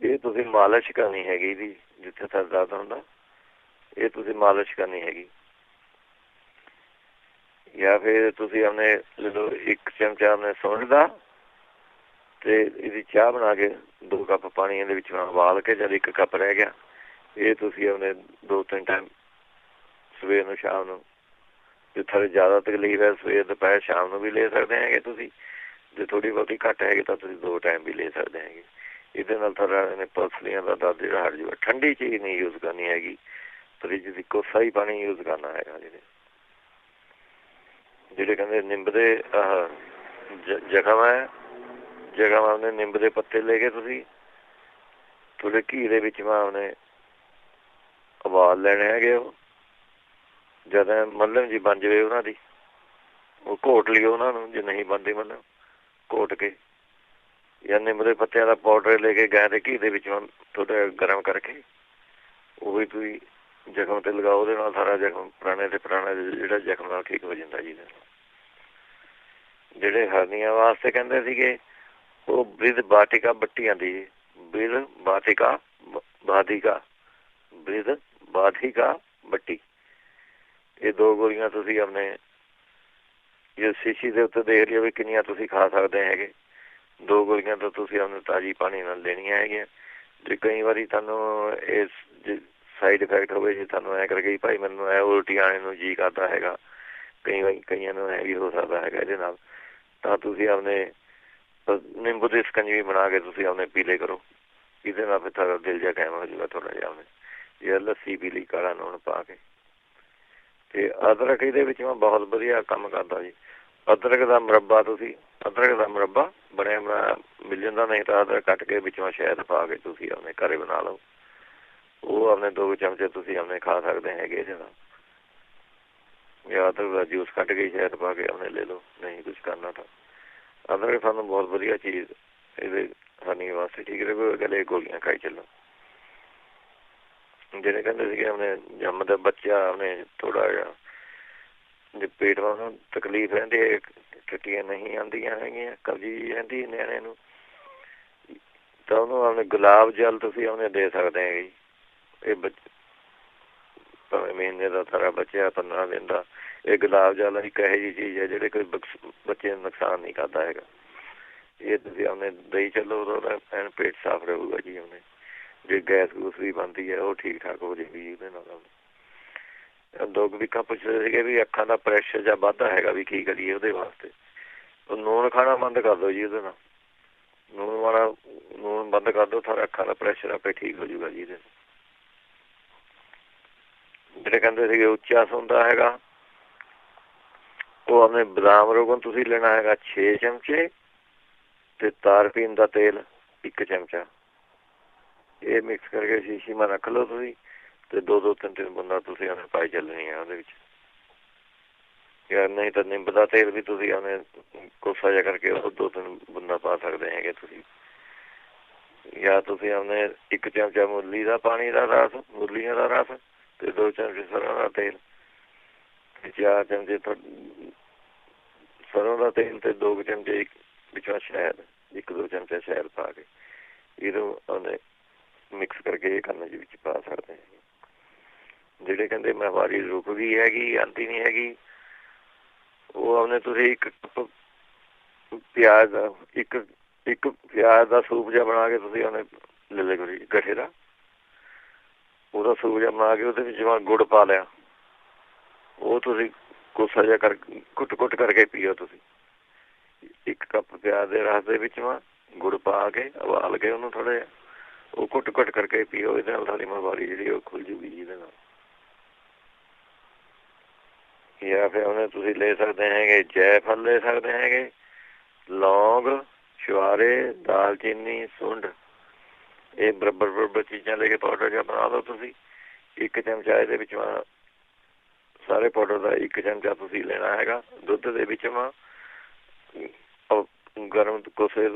ਇਹ ਤੁਸੀਂ ਮਾਲਿਸ਼ ਕਰਨੀ ਹੈਗੀ ਇਹਦੀ, ਜਿੱਥੇ ਦਰਦ ਹੁੰਦਾ ਇਹ ਤੁਸੀਂ ਮਾਲਿਸ਼ ਕਰਨੀ ਹੈਗੀ। ਜਾਂ ਫਿਰ ਤੁਸੀਂ ਆਪਣੇ ਲੈ ਲਓ 1 ਚਮਚਾ ਆਪਣੇ ਸੁੰਡ ਦਾ ਤੇ ਇਹਦੀ ਚਾਹ ਬਣਾ ਕੇ 2 ਕੱਪ ਪਾਣੀ ਇਹਦੇ ਵਿੱਚ ਉਬਾਲ ਕੇ, ਜਦ 1 ਕੱਪ ਰਹਿ ਗਿਆ, ਇਹ ਤੁਸੀਂ ਆਪਣੇ 2-3 ਟਾਈਮ ਸਵੇਰ ਨੂੰ ਸ਼ਾਮ ਨੂੰ, ਜੇ ਥੋੜ੍ਹੀ ਜ਼ਿਆਦਾ ਤਕਲੀਫ ਹੈ ਸਵੇਰ ਦੁਪਹਿਰ ਸ਼ਾਮ ਨੂੰ ਵੀ ਲੈ ਸਕਦੇ ਹੈਗੇ ਤੁਸੀਂ। ਜੇ ਥੋੜ੍ਹੀ ਬਹੁਤੀ ਘੱਟ ਹੈਗੀ ਤਾਂ ਤੁਸੀਂ 2 ਟਾਈਮ ਵੀ ਲੈ ਸਕਦੇ ਹੈਗੇ। ਇਹਦੇ ਨਾਲ ਤੁਹਾਡਾ ਪਸਲੀਆਂ ਦਾ ਦਰਦ ਜਿਹੜਾ ਹਟ ਜਾਊਗਾ। ਠੰਡੀ ਚੀਜ਼ ਨਹੀਂ ਯੂਜ਼ ਕਰਨੀ ਹੈਗੀ, ਫਰਿੱਜ ਦੀ ਕੋਸਾ ਹੀ ਪਾਣੀ ਯੂਜ਼ ਕਰਨਾ ਹੈਗਾ। ਜਿਹੜੇ ਕਹਿੰਦੇ ਨਿੰਬ ਦੇ ਜ਼ਖਮ ਹੈ, ਜ਼ਖਮ ਆਪਣੇ ਨਿੰਬ ਦੇ ਪੱਤੇ ਲੈ ਕੇ ਤੁਸੀਂ ਥੋੜ੍ਹੇ ਘੀ ਦੇ ਵਿੱਚ ਆਪਣੇ ਉਬਾਲ ਲੈਣੇ ਹੈਗੇ। ਉਹ ਜਦੋਂ ਮੱਲਮ ਜੀ ਬਣ ਜਾਵੇ ਉਹਨਾਂ ਦੀ, ਉਹ ਘੋਟ ਲਿਓ ਉਹਨਾਂ ਨੂੰ। ਜੇ ਨਹੀਂ ਬਣਦੀ ਮੱਲਮ, ਘੋਟ ਕੇ ਜਾਂ ਨਿੰਬ ਦੇ ਪੱਤਿਆਂ ਦਾ ਪਾਊਡਰ ਲੈ ਕੇ ਗਾਂ ਦੇ ਘੀ ਦੇ ਵਿੱਚ ਥੋੜ੍ਹਾ ਗਰਮ ਕਰਕੇ ਉਹ ਵੀ ਤੁਸੀਂ ਜ਼ਖਮ 'ਤੇ ਲਗਾਓ। ਉਹਦੇ ਨਾਲ ਸਾਰਾ ਜ਼ਖਮ ਪੁਰਾਣੇ ਤੇ ਪੁਰਾਣਾ ਜਿਹੜਾ ਜ਼ਖਮ ਨਾਲ ਠੀਕ ਹੋ ਜਾਂਦਾ ਜੀ। ਜਿਹੜੇ ਹਰਨੀਆਂ ਵਾਸਤੇ ਕਹਿੰਦੇ ਸੀਗੇ, ਉਹ ਬ੍ਰਿਧ ਬਾਟਿਕਾ ਬੱਟੀ ਆਉਂਦੀ ਜੀ। ਬ੍ਰਿਧ ਬਾਟਿਕਾ ਬ੍ਰਿਧ ਬਾਟਿਕਾ ਬੱਟੀ, ਇਹ 2 ਗੋਲੀਆਂ ਤੁਸੀਂ ਆਪਣੇ ਜੇ ਸ਼ੀਸ਼ੀ ਦੇ ਉੱਤੇ ਦੇਖ ਲਿਓ ਵੀ ਕਿੰਨੀਆਂ ਤੁਸੀਂ ਖਾ ਸਕਦੇ ਹੈਗੇ। 2 ਗੋਲੀਆਂ ਤਾਂ ਤੁਸੀਂ ਆਪਣੇ ਤਾਜ਼ੀ ਪਾਣੀ ਨਾਲ ਲੈਣੀਆਂ ਹੈਗੀਆਂ। ਜੇ ਕਈ ਵਾਰੀ ਤੁਹਾਨੂੰ ਇਸ ਸਾਈਡ ਇਫੈਕਟ ਹੋਵੇ, ਜੇ ਤੁਹਾਨੂੰ ਐਂ ਕਰਕੇ ਭਾਈ ਮੈਨੂੰ ਐ ਉਲਟੀ ਆਉਣ ਨੂੰ ਜੀਅ ਕਰਦਾ ਹੈਗਾ, ਕਈਆਂ ਨੂੰ ਐ ਵੀ ਹੋ ਸਕਦਾ ਹੈਗਾ ਇਹਦੇ ਨਾਲ, ਤਾਂ ਤੁਸੀਂ ਆਪਣੇ ਨਿੰਬੂ ਦੀ ਸਕੰਜਵੀ ਬਣਾ ਕੇ ਤੁਸੀਂ ਆਪਣੇ ਪੀਲੇ ਕਰੋ। ਇਹਦੇ ਨਾਲ ਫਿਰ ਤੁਹਾਡਾ ਦਿਲ ਜਿਹਾ ਕਾਇਮ ਹੋ ਜਾਊਗਾ ਥੋੜ੍ਹਾ ਜਿਹਾ। ਆਪਣੇ ਜਾਂ ਲੱਸੀ ਪੀ ਲਈ ਕਾਲਾ ਲੂਣ ਪਾ ਕੇ। ਤੇ ਅਦਰਕ ਇਹਦੇ ਵਿੱਚ ਮੈਂ ਬਹੁਤ ਵਧੀਆ ਕੰਮ ਕਰਦਾ ਜੀ। ਅਦਰਕ ਦਾ ਮੁਰੱਬਾ ਬਣਿਆ ਬਣਾਇਆ ਮਿਲ ਜਾਂਦਾ, ਨਹੀਂ ਤਾਂ ਅਦਰਕ ਕੱਟ ਕੇ ਵਿੱਚੋਂ ਸ਼ਹਿਦ ਪਾ ਕੇ ਤੁਸੀਂ ਆਪਣੇ ਘਰੇ ਬਣਾ ਲਓ। ਉਹ ਆਪਣੇ 2 ਚਮਚੇ ਤੁਸੀਂ ਆਪਣੇ ਖਾ ਸਕਦੇ ਹੈਗੇ ਇਹਦੇ ਨਾਲ। ਜਾਂ ਅਦਰਕ ਦਾ ਜੂਸ ਕੱਢ ਕੇ ਸ਼ਹਿਦ ਪਾ ਕੇ ਆਪਣੇ ਲੈ ਲਓ, ਨਹੀਂ ਕੁਛ ਕਰਨਾ ਤਾਂ। ਅਦਰਕ ਸਾਨੂੰ ਬਹੁਤ ਵਧੀਆ ਚੀਜ਼, ਇਹਦੇ ਹਰਨੀ ਵਾਸਤੇ ਠੀਕ ਰਹੇ। ਗਲੇ ਗੋਲੀਆਂ ਖਾਈ ਚੱਲੋ। ਜਿਹੜੇ ਕਹਿੰਦੇ ਸੀਗੇ ਆਪਣੇ ਜੰਮਦਾ ਬੱਚਾ ਆਪਣੇ ਥੋੜ੍ਹਾ ਜਿਹਾ ਜੇ ਪੇਟ ਨੂੰ ਤਕਲੀਫ ਰਹਿੰਦੀ ਹੈ, ਟੱਟੀਆਂ ਨਹੀਂ ਆਉਂਦੀਆਂ ਹੈਗੀਆਂ, ਕਬਜੀ ਰਹਿੰਦੀ ਨਿਆਣੇ ਨੂੰ, ਤਾਂ ਉਹਨੂੰ ਆਪਣੇ ਗੁਲਾਬ ਜਲ ਤੁਸੀਂ ਉਹਨੇ ਦੇ ਸਕਦੇ ਹੈਗੇ ਜੀ। ਇਹ ਭਾਵੇਂ ਮਹੀਨੇ ਦਾ ਸਾਰਾ ਬੱਚਾ 15 ਦਿਨ ਦਾ, ਇਹ ਗੁਲਾਬ ਜਲ ਇੱਕ ਇਹੋ ਜਿਹੀ ਚੀਜ਼ ਹੈ ਜਿਹੜੇ ਕੋਈ ਬੱਚੇ ਨੂੰ ਨੁਕਸਾਨ ਨਹੀਂ ਕਰਦਾ ਹੈਗਾ। ਇਹ ਤੁਸੀਂ ਆਪਣੇ ਦਹੀਂ ਚੱਲੋ, ਉਹਦਾ ਐਨ ਪੇਟ ਸਾਫ਼ ਰਹੂਗਾ ਜੀ। ਉਹਨੇ ਜੇ ਗੈਸ ਗੂਸ ਵੀ ਬਣਦੀ ਹੈ ਉਹ ਠੀਕ ਠਾਕ ਹੋ ਜਾਏਗੀ ਇਹਦੇ ਨਾਲ। ਲੋਕ ਵੀ ਪੁੱਛਦੇ ਸੀਗੇ ਵੀ ਅੱਖਾਂ ਦਾ ਪ੍ਰੈਸ਼ਰ ਜਾਂ ਵੱਧਦਾ ਹੈਗਾ, ਵੀ ਕੀ ਕਰੀਏ ਉਹਦੇ ਵਾਸਤੇ। ਉਹ ਨੂਣ ਖਾਣਾ ਬੰਦ ਕਰ ਦਿਓ ਜੀ। ਉਹਦੇ ਨਾਲ ਨੂਣ ਬੰਦ ਕਰ ਦਿਓ, ਸਾਰਾ ਅੱਖਾਂ ਦਾ ਪ੍ਰੈਸ਼ਰ ਆਪੇ ਠੀਕ ਹੋ ਜਾਊਗਾ ਜੀ ਇਹਦੇ। ਜਿਹੜੇ ਕਹਿੰਦੇ ਸੀਗੇ ਉੱਚਾ ਸੌਂਦਾ ਹੈਗਾ, ਉਹ ਆਪਣੇ ਬਦਾਮ ਰੋਗਨ ਤੁਸੀਂ ਲੈਣਾ ਹੈਗਾ 6 ਚਮਚੇ, ਤੇ ਤਾਰਪੀਨ ਦਾ ਤੇਲ 1 ਚਮਚਾ। ਇਹ ਮਿਕਸ ਕਰਕੇ ਸ਼ੀਸ਼ੀ ਮਾ ਰੱਖ ਲਓ ਤੁਸੀਂ, ਤੇ 2-3 ਬੂੰਦਾਂ ਤੁਸੀਂ ਆਪਣੇ ਪਾਈ ਚੱਲਣੀ ਆ ਉਹਦੇ ਵਿੱਚ। ਯਾਰ ਨਹੀਂ ਤਾਂ ਨਿੰਬ ਦਾ ਤੇਲ ਵੀ ਤੁਸੀਂ ਆਪਣੇ ਕੋਸਾ ਜਿਹਾ ਕਰਕੇ ਉਹ 2-3 ਬੂੰਦਾਂ ਪਾ ਸਕਦੇ ਹੈਗੇ ਤੁਸੀਂ। ਜਾਂ ਤੁਸੀਂ ਆਪਣੇ 1 ਚਮਚਾ ਮੂਲੀ ਦਾ ਪਾਣੀ ਦਾ ਰਸ, ਮੂਲੀਆਂ ਦਾ ਰਸ, ਤੇ 2 ਚਮਚੇ ਸਰੋਂ ਦਾ ਤੇਲ, ਤੇ 4 ਚਮਚੇ ਸਰੋਂ ਦਾ ਤੇਲ, ਤੇ 2 ਚਮਚੇ ਵਿੱਚੋਂ ਸ਼ਹਿਦ, 1-2 ਚਮਚੇ ਸ਼ਹਿਦ ਪਾ ਕੇ ਇਹਨੂੰ ਉਹਨੇ ਮਿਕਸ ਕਰਕੇ ਇਹ ਕਰਨ ਦੇ ਵਿੱਚ ਪਾ ਸਕਦੇ ਹੈਗੇ। ਜਿਹੜੇ ਕਹਿੰਦੇ ਮਹਿਵਾਰੀ ਰੁਕ ਗਈ ਹੈਗੀ, ਆਉਂਦੀ ਨਹੀਂ ਹੈਗੀ, ਉਹ ਆਪਣੇ ਤੁਸੀਂ 1 ਕੱਪ ਪਿਆਜ਼ ਦਾ ਇੱਕ ਪਿਆਜ਼ ਦਾ ਸੂਪ ਜਿਹਾ ਬਣਾ ਕੇ ਤੁਸੀਂ ਉਹਨੇ ਲੈ ਲਿਆ ਕਰੋ ਜੀ, ਗੱਠੇ ਦਾ। ਉਹਦਾ ਸੂਪ ਜਿਹਾ ਬਣਾ ਕੇ ਉਹਦੇ ਵਿੱਚ ਗੁੜ ਪਾ ਲਿਆ, ਉਹ ਤੁਸੀਂ ਕੋਸਾ ਜਿਹਾ ਕਰਕੇ ਘੁੱਟ ਕਰਕੇ ਪੀਓ ਤੁਸੀਂ। 1 ਕੱਪ ਪਿਆਜ਼ ਦੇ ਰਸ ਦੇ ਵਿੱਚ ਗੁੜ ਪਾ ਕੇ ਉਬਾਲ ਕੇ ਉਹਨੂੰ ਥੋੜ੍ਹਾ ਜਿਹਾ ਉਹ ਘੁੱਟ ਕਰਕੇ ਪੀਓ। ਇਹਦੇ ਨਾਲ ਸਾਡੀ ਮਹਿਵਾਰੀ ਜਿਹੜੀ ਉਹ ਖੁੱਲ ਜੂਗੀ ਜੀ ਇਹਦੇ ਨਾਲ। ਜਾਂ ਫਿਰ ਉਹਨੇ ਤੁਸੀਂ ਲੈ ਸਕਦੇ ਹੈਗੇ ਜੈਫਲ, ਲੈ ਸਕਦੇ ਹੈਗੇ ਲੌਂਗ, ਛੁਹਾਰੇ, ਦਾਲਚੀਨੀ, ਸੁੰਡ, ਇਹ ਬਰਾਬਰ ਚੀਜ਼ਾਂ ਲੈ ਕੇ ਪਾਊਡਰ ਜਿਹਾ ਬਣਾ ਲਓ ਤੁਸੀਂ। 1 ਚਮਚਾ ਇਹਦੇ ਵਿੱਚ ਸਾਰੇ ਪਾਊਡਰ ਦਾ 1 ਚਮਚਾ ਤੁਸੀਂ ਲੈਣਾ ਹੈਗਾ। ਦੁੱਧ ਦੇ ਵਿੱਚ ਗਰਮ ਕੋਸੇ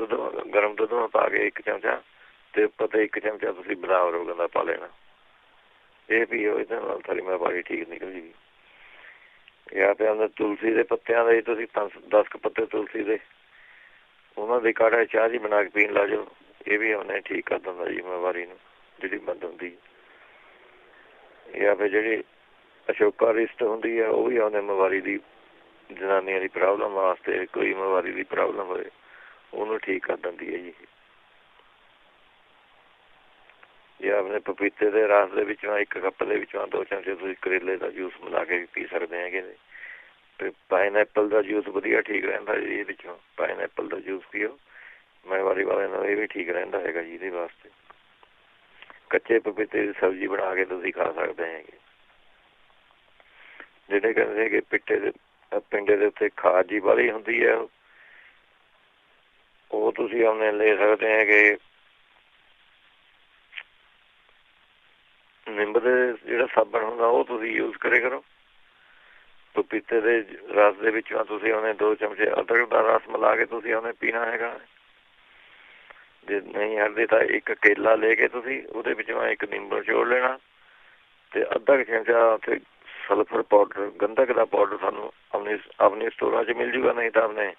ਗਰਮ ਦੁੱਧ ਪਾ ਕੇ 1 ਚਮਚਾ, ਤੇ ਉੱਪਰ ਤੇ 1 ਚਮਚਾ ਤੁਸੀਂ ਬਦਾਮ ਰੋਗਨ ਦਾ ਪਾ ਲੈਣਾ। ਇਹ ਪੀਓ, ਇਹਦੇ ਨਾਲ ਸਾਰੀ ਮਹਿਵਾਰੀ ਠੀਕ ਨਿਕਲ ਜਾਏਗੀ। ਜਾਂ ਫਿਰ ਅੰਦਰ ਤੁਲਸੀ ਦੇ ਪੱਤਿਆਂ ਦੇ ਤੁਸੀਂ 10 ਪੱਤੇ ਤੁਲਸੀ ਦੇ, ਉਹਨਾਂ ਦੀ ਕਾੜਾ ਚਾਹ ਜੀ ਬਣਾ ਕੇ ਪੀਣ ਲਾ ਜਾਓ। ਇਹ ਵੀ ਉਹਨੇ ਠੀਕ ਕਰ ਦਿੰਦਾ ਜੀ ਮਹਿਵਾਰੀ ਨੂੰ ਜਿਹੜੀ ਬੰਦ ਹੁੰਦੀ। ਜਾਂ ਫਿਰ ਜਿਹੜੀ ਅਸ਼ੋਕਾ ਰਿਸਟ ਹੁੰਦੀ ਹੈ, ਉਹ ਵੀ ਉਹਨੇ ਮਹਿਵਾਰੀ ਦੀ, ਜਨਾਨੀਆਂ ਦੀ ਪ੍ਰੋਬਲਮ ਵਾਸਤੇ, ਕੋਈ ਮਹਿਵਾਰੀ ਦੀ ਪ੍ਰੋਬਲਮ ਹੋਏ ਉਹਨੂੰ ਠੀਕ ਕਰ ਦਿੰਦੀ ਹੈ ਜੀ। ਜੇ ਆਪਣੇ ਪਪੀਤੇ ਦੇ ਰਸ ਦੇ ਵਿੱਚੋਂ 1 ਕੱਪ ਦੇ ਵਿੱਚੋਂ 2 ਚਮਚੇ ਤੁਸੀਂ ਕਰੇਲੇ ਦਾ ਜੂਸ ਮਿਲਾ ਕੇ ਵੀ ਪੀ ਸਕਦੇ ਹੈਗੇ ਨੇ। ਤੇ ਪਾਈਨਐਪਲ ਦਾ ਜੂਸ ਵਧੀਆ ਠੀਕ ਰਹਿੰਦਾ ਜੀ। ਇਹ ਵਿੱਚੋਂ ਪਾਈਨਐਪਲ ਦਾ ਜੂਸ ਪੀਓ, ਮੈਂ ਵਾਰੀ ਵਾਲਿਆਂ ਨੂੰ ਇਹ ਵੀ ਠੀਕ ਰਹਿੰਦਾ ਹੈਗਾ ਜੀ ਇਹਦੇ ਵਾਸਤੇ। ਕੱਚੇ ਪਪੀਤੇ ਦੀ ਸਬਜ਼ੀ ਬਣਾ ਕੇ ਤੁਸੀਂ ਖਾ ਸਕਦੇ ਹੈਗੇ। ਜਿਹੜੇ ਕਹਿੰਦੇ ਕਿ ਪਿੰਡੇ ਦੇ ਉੱਤੇ ਖਾਦ ਜੀ ਵਾਲੀ ਹੁੰਦੀ ਹੈ, ਉਹ ਤੁਸੀਂ ਆਪਣੇ ਲੈ ਸਕਦੇ ਹੈਗੇ। ਨਿੰਬ ਦੇ ਜਿਹੜਾ ਸਾਬਣ ਹੁੰਦਾ ਉਹ ਤੁਸੀਂ ਯੂਜ ਕਰੇ ਕਰੋ। ਪਪੀਤੇ ਦੇ ਰਸ ਦੇ ਵਿੱਚੋਂ ਤੁਸੀਂ ਉਹਨੇ 2 ਚਮਚੇ ਅਦਰਕ ਦਾ ਰਸ ਮਿਲਾ ਕੇ ਤੁਸੀਂ ਉਹਨੇ ਪੀਣਾ ਹੈਗਾ। ਜੇ ਨਹੀਂ ਹਟਦੇ ਤਾਂ 1 ਕੇਲਾ ਲੈ ਕੇ ਤੁਸੀਂ ਉਹਦੇ ਵਿੱਚੋਂ 1 ਨਿੰਬੂ ਨਿਚੋੜ ਲੈਣਾ ਤੇ ਅੱਧਾ ਕੁ ਚਮਚਾ ਉੱਥੇ ਸਲਫਰ ਪਾਊਡਰ, ਗੰਧਕ ਦਾ ਪਾਊਡਰ ਤੁਹਾਨੂੰ ਆਪਣੀ ਸਟੋਰਾਂ 'ਚ ਮਿਲ ਜੂਗਾ, ਨਹੀਂ ਤਾਂ ਆਪਣੇ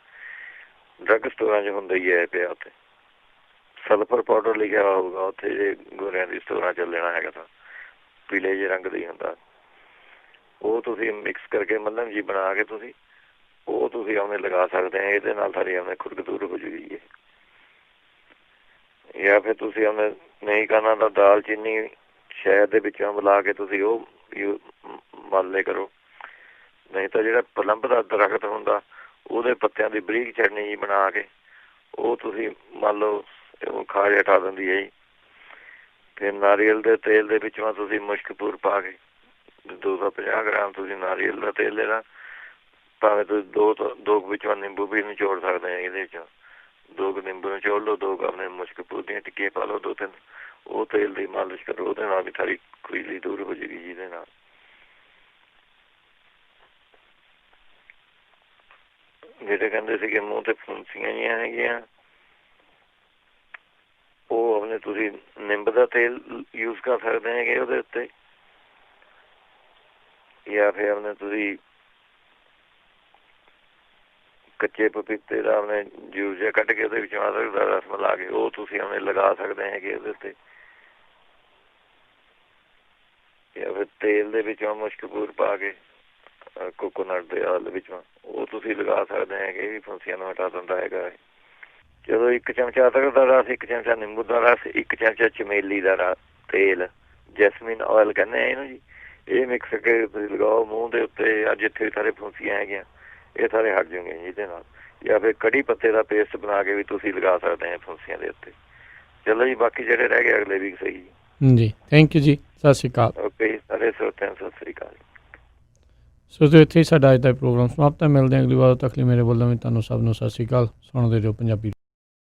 ਡਰੱਗ ਸਟੋਰਾਂ 'ਚ ਹੁੰਦਾ ਹੀ ਹੈ ਪਿਆ। ਉੱਥੇ ਸਲਫਰ ਪਾਊਡਰ ਲਿਖਿਆ ਹੋਊਗਾ ਉੱਥੇ, ਜੇ ਗੋਰਿਆਂ ਦੀ ਸਟੋਰਾਂ 'ਚ ਲੈਣਾ ਹੈਗਾ ਤਾਂ ਪੀਲੇ ਜਿਹੇ ਰੰਗ ਦਾ ਹੀ ਹੁੰਦਾ। ਉਹ ਤੁਸੀਂ ਮਿਕਸ ਕਰਕੇ ਮੱਲਮ ਜੀ ਬਣਾ ਕੇ ਤੁਸੀਂ ਆਪਣੇ ਲਗਾ ਸਕਦੇ ਆ। ਇਹਦੇ ਨਾਲ ਸਾਡੀ ਆਪਣੇ ਖੁਰਕ ਦੂਰ ਹੋ ਜੂਗੀ। ਜਾਂ ਫਿਰ ਤੁਸੀਂ ਆਪਣੇ ਨਹੀਂ ਕਰਨਾ ਤਾਂ ਦਾਲਚੀਨੀ ਸ਼ਹਿਦ ਦੇ ਵਿੱਚੋਂ ਮਿਲਾ ਕੇ ਤੁਸੀਂ ਉਹ ਮਲ ਕਰੋ। ਨਹੀਂ ਤਾਂ ਜਿਹੜਾ ਪਲੰਬ ਦਾ ਦਰਖਤ ਹੁੰਦਾ ਉਹਦੇ ਪੱਤਿਆਂ ਦੀ ਬਰੀਕ ਚਟਨੀ ਜੀ ਬਣਾ ਕੇ ਉਹ ਤੁਸੀਂ ਮੰਨ ਲਓ ਖਾਜ ਹਟਾ ਦਿੰਦੀ ਹੈ ਜੀ। ਫਿਰ ਨਾਰੀਅਲ ਦੇ ਤੇਲ ਦੇ ਵਿੱਚੋਂ ਤੁਸੀਂ ਮੁਸ਼ਕਪੂਰ ਪਾ ਕੇ 250 ਗ੍ਰਾਮ ਤੁਸੀਂ ਨਾਰੀਅਲ ਦਾ ਤੇਲ ਲੈਣਾ। ਭਾਵੇਂ ਤੁਸੀਂ 2 ਵਿੱਚੋਂ ਨਿੰਬੂ ਵੀ ਨਿਚੋੜ ਸਕਦੇ ਆ। ਇਹਦੇ ਵਿੱਚੋਂ 2 ਨਿੰਬੂ ਨਿਚੋੜ ਲਓ, 2 ਆਪਣੇ ਮੁਸ਼ਕਪੂਰ ਦੀਆਂ ਟਿੱਕੀਆਂ ਪਾ ਲਓ, 2-3 ਉਹ ਤੇਲ ਦੀ ਮਾਲਿਸ਼ ਕਰੋ। ਉਹਦੇ ਨਾਲ ਵੀ ਸਾਰੀ ਖੁਜਲੀ ਦੂਰ ਹੋ ਜਾਏਗੀ। ਜਿਹਦੇ ਨਾਲ ਜਿਹੜੇ ਕਹਿੰਦੇ ਸੀਗੇ ਮੂੰਹ ਤੇ ਫੁੰਸੀਆਂ ਜਿਹੀਆਂ ਹੈਗੀਆਂ, ਉਹ ਆਪਣੇ ਤੁਸੀਂ ਨਿੰਬ ਦਾ ਤੇਲ ਯੂਜ ਕਰ ਸਕਦੇ ਹੈਗੇ ਉਹਦੇ ਉੱਤੇ। ਜਾਂ ਫਿਰ ਆਪਣੇ ਤੁਸੀਂ ਕੱਚੇ ਪਪੀਤੇ ਦਾ ਆਪਣੇ ਜੂਸ ਜਿਹਾ ਕੱਢ ਕੇ ਉਹਦੇ ਵਿੱਚੋਂ ਅਦਰਕ ਦਾ ਰਸ ਮਿਲਾ ਕੇ ਉਹ ਤੁਸੀਂ ਆਪਣੇ ਲਗਾ ਸਕਦੇ ਹੈਗੇ ਉਹਦੇ ਉੱਤੇ। ਜਾਂ ਫਿਰ ਤੇਲ ਦੇ ਵਿੱਚੋਂ ਮੁਸ਼ਕਪੂਰ ਪਾ ਕੇ ਕੋਕੋਨਟ ਦੇ ਆਇਲ ਵਿੱਚੋਂ ਉਹ ਤੁਸੀਂ ਲਗਾ ਸਕਦੇ ਹੈਗੇ। ਇਹ ਵੀ ਫੁੰਸੀਆਂ ਨੂੰ ਹਟਾ ਦਿੰਦਾ ਹੈਗਾ। ਜਦੋਂ 1 ਚਮਚਾ ਅਦਰਕ ਦਾ ਰਸ, 1 ਚਮਚਾ ਨਿੰਬੂ ਦਾ ਰਸ, 1 ਚਮਚਾ ਚਮੇਲੀ ਦਾ ਤੇਲ, ਜੈਸਮੀਨ ਆਇਲ ਕਹਿੰਦੇ ਆ ਇਹਨੂੰ ਜੀ, ਇਹ ਮਿਕਸ ਕਰਕੇ ਤੁਸੀਂ ਲਗਾਓ ਮੂੰਹ ਦੇ ਉੱਤੇ। ਜਿੱਥੇ ਸਾਰੇ ਫੁੰਸੀਆਂ ਹੈਗੀਆਂ ਇਹ ਸਾਰੇ ਹਟ ਜਾਣਗੇ ਜਿਹਦੇ ਨਾਲ। ਜਾਂ ਫਿਰ ਕੜੀ ਪੱਤੇ ਦਾ ਪੇਸਟ ਬਣਾ ਕੇ ਵੀ ਤੁਸੀਂ ਲਗਾ ਸਕਦੇ ਆ ਫੁੰਸੀਆਂ ਦੇ ਉੱਤੇ। ਚਲੋ ਜੀ, ਬਾਕੀ ਜਿਹੜੇ ਰਹਿ ਗਏ ਅਗਲੇ ਵੀਕ ਸਹੀ ਜੀ। ਥੈਂਕ ਯੂ ਜੀ, ਸਤਿ ਸ਼੍ਰੀ ਅਕਾਲ। ਓਕੇ, ਸਾਰੇ ਸਰੋਤਿਆਂ ਨੂੰ ਸਤਿ ਸ਼੍ਰੀ ਅਕਾਲ। ਸੋ ਇੱਥੇ ਹੀ ਸਾਡਾ ਅੱਜ ਦਾ ਪ੍ਰੋਗਰਾਮ ਸਮਾਪਤ ਹੈ। ਮਿਲਦੇ ਹਾਂ ਅਗਲੀ ਵਾਰ। ਤੱਕ ਲਈ ਮੇਰੇ ਵੱਲੋਂ ਵੀ ਤੁਹਾਨੂੰ ਸਭ ਨੂੰ ਸਤਿ ਸ਼੍ਰੀ ਅਕਾਲ। ਸੁਣਦੇ ਰਹੋ ਪੰਜਾਬੀ।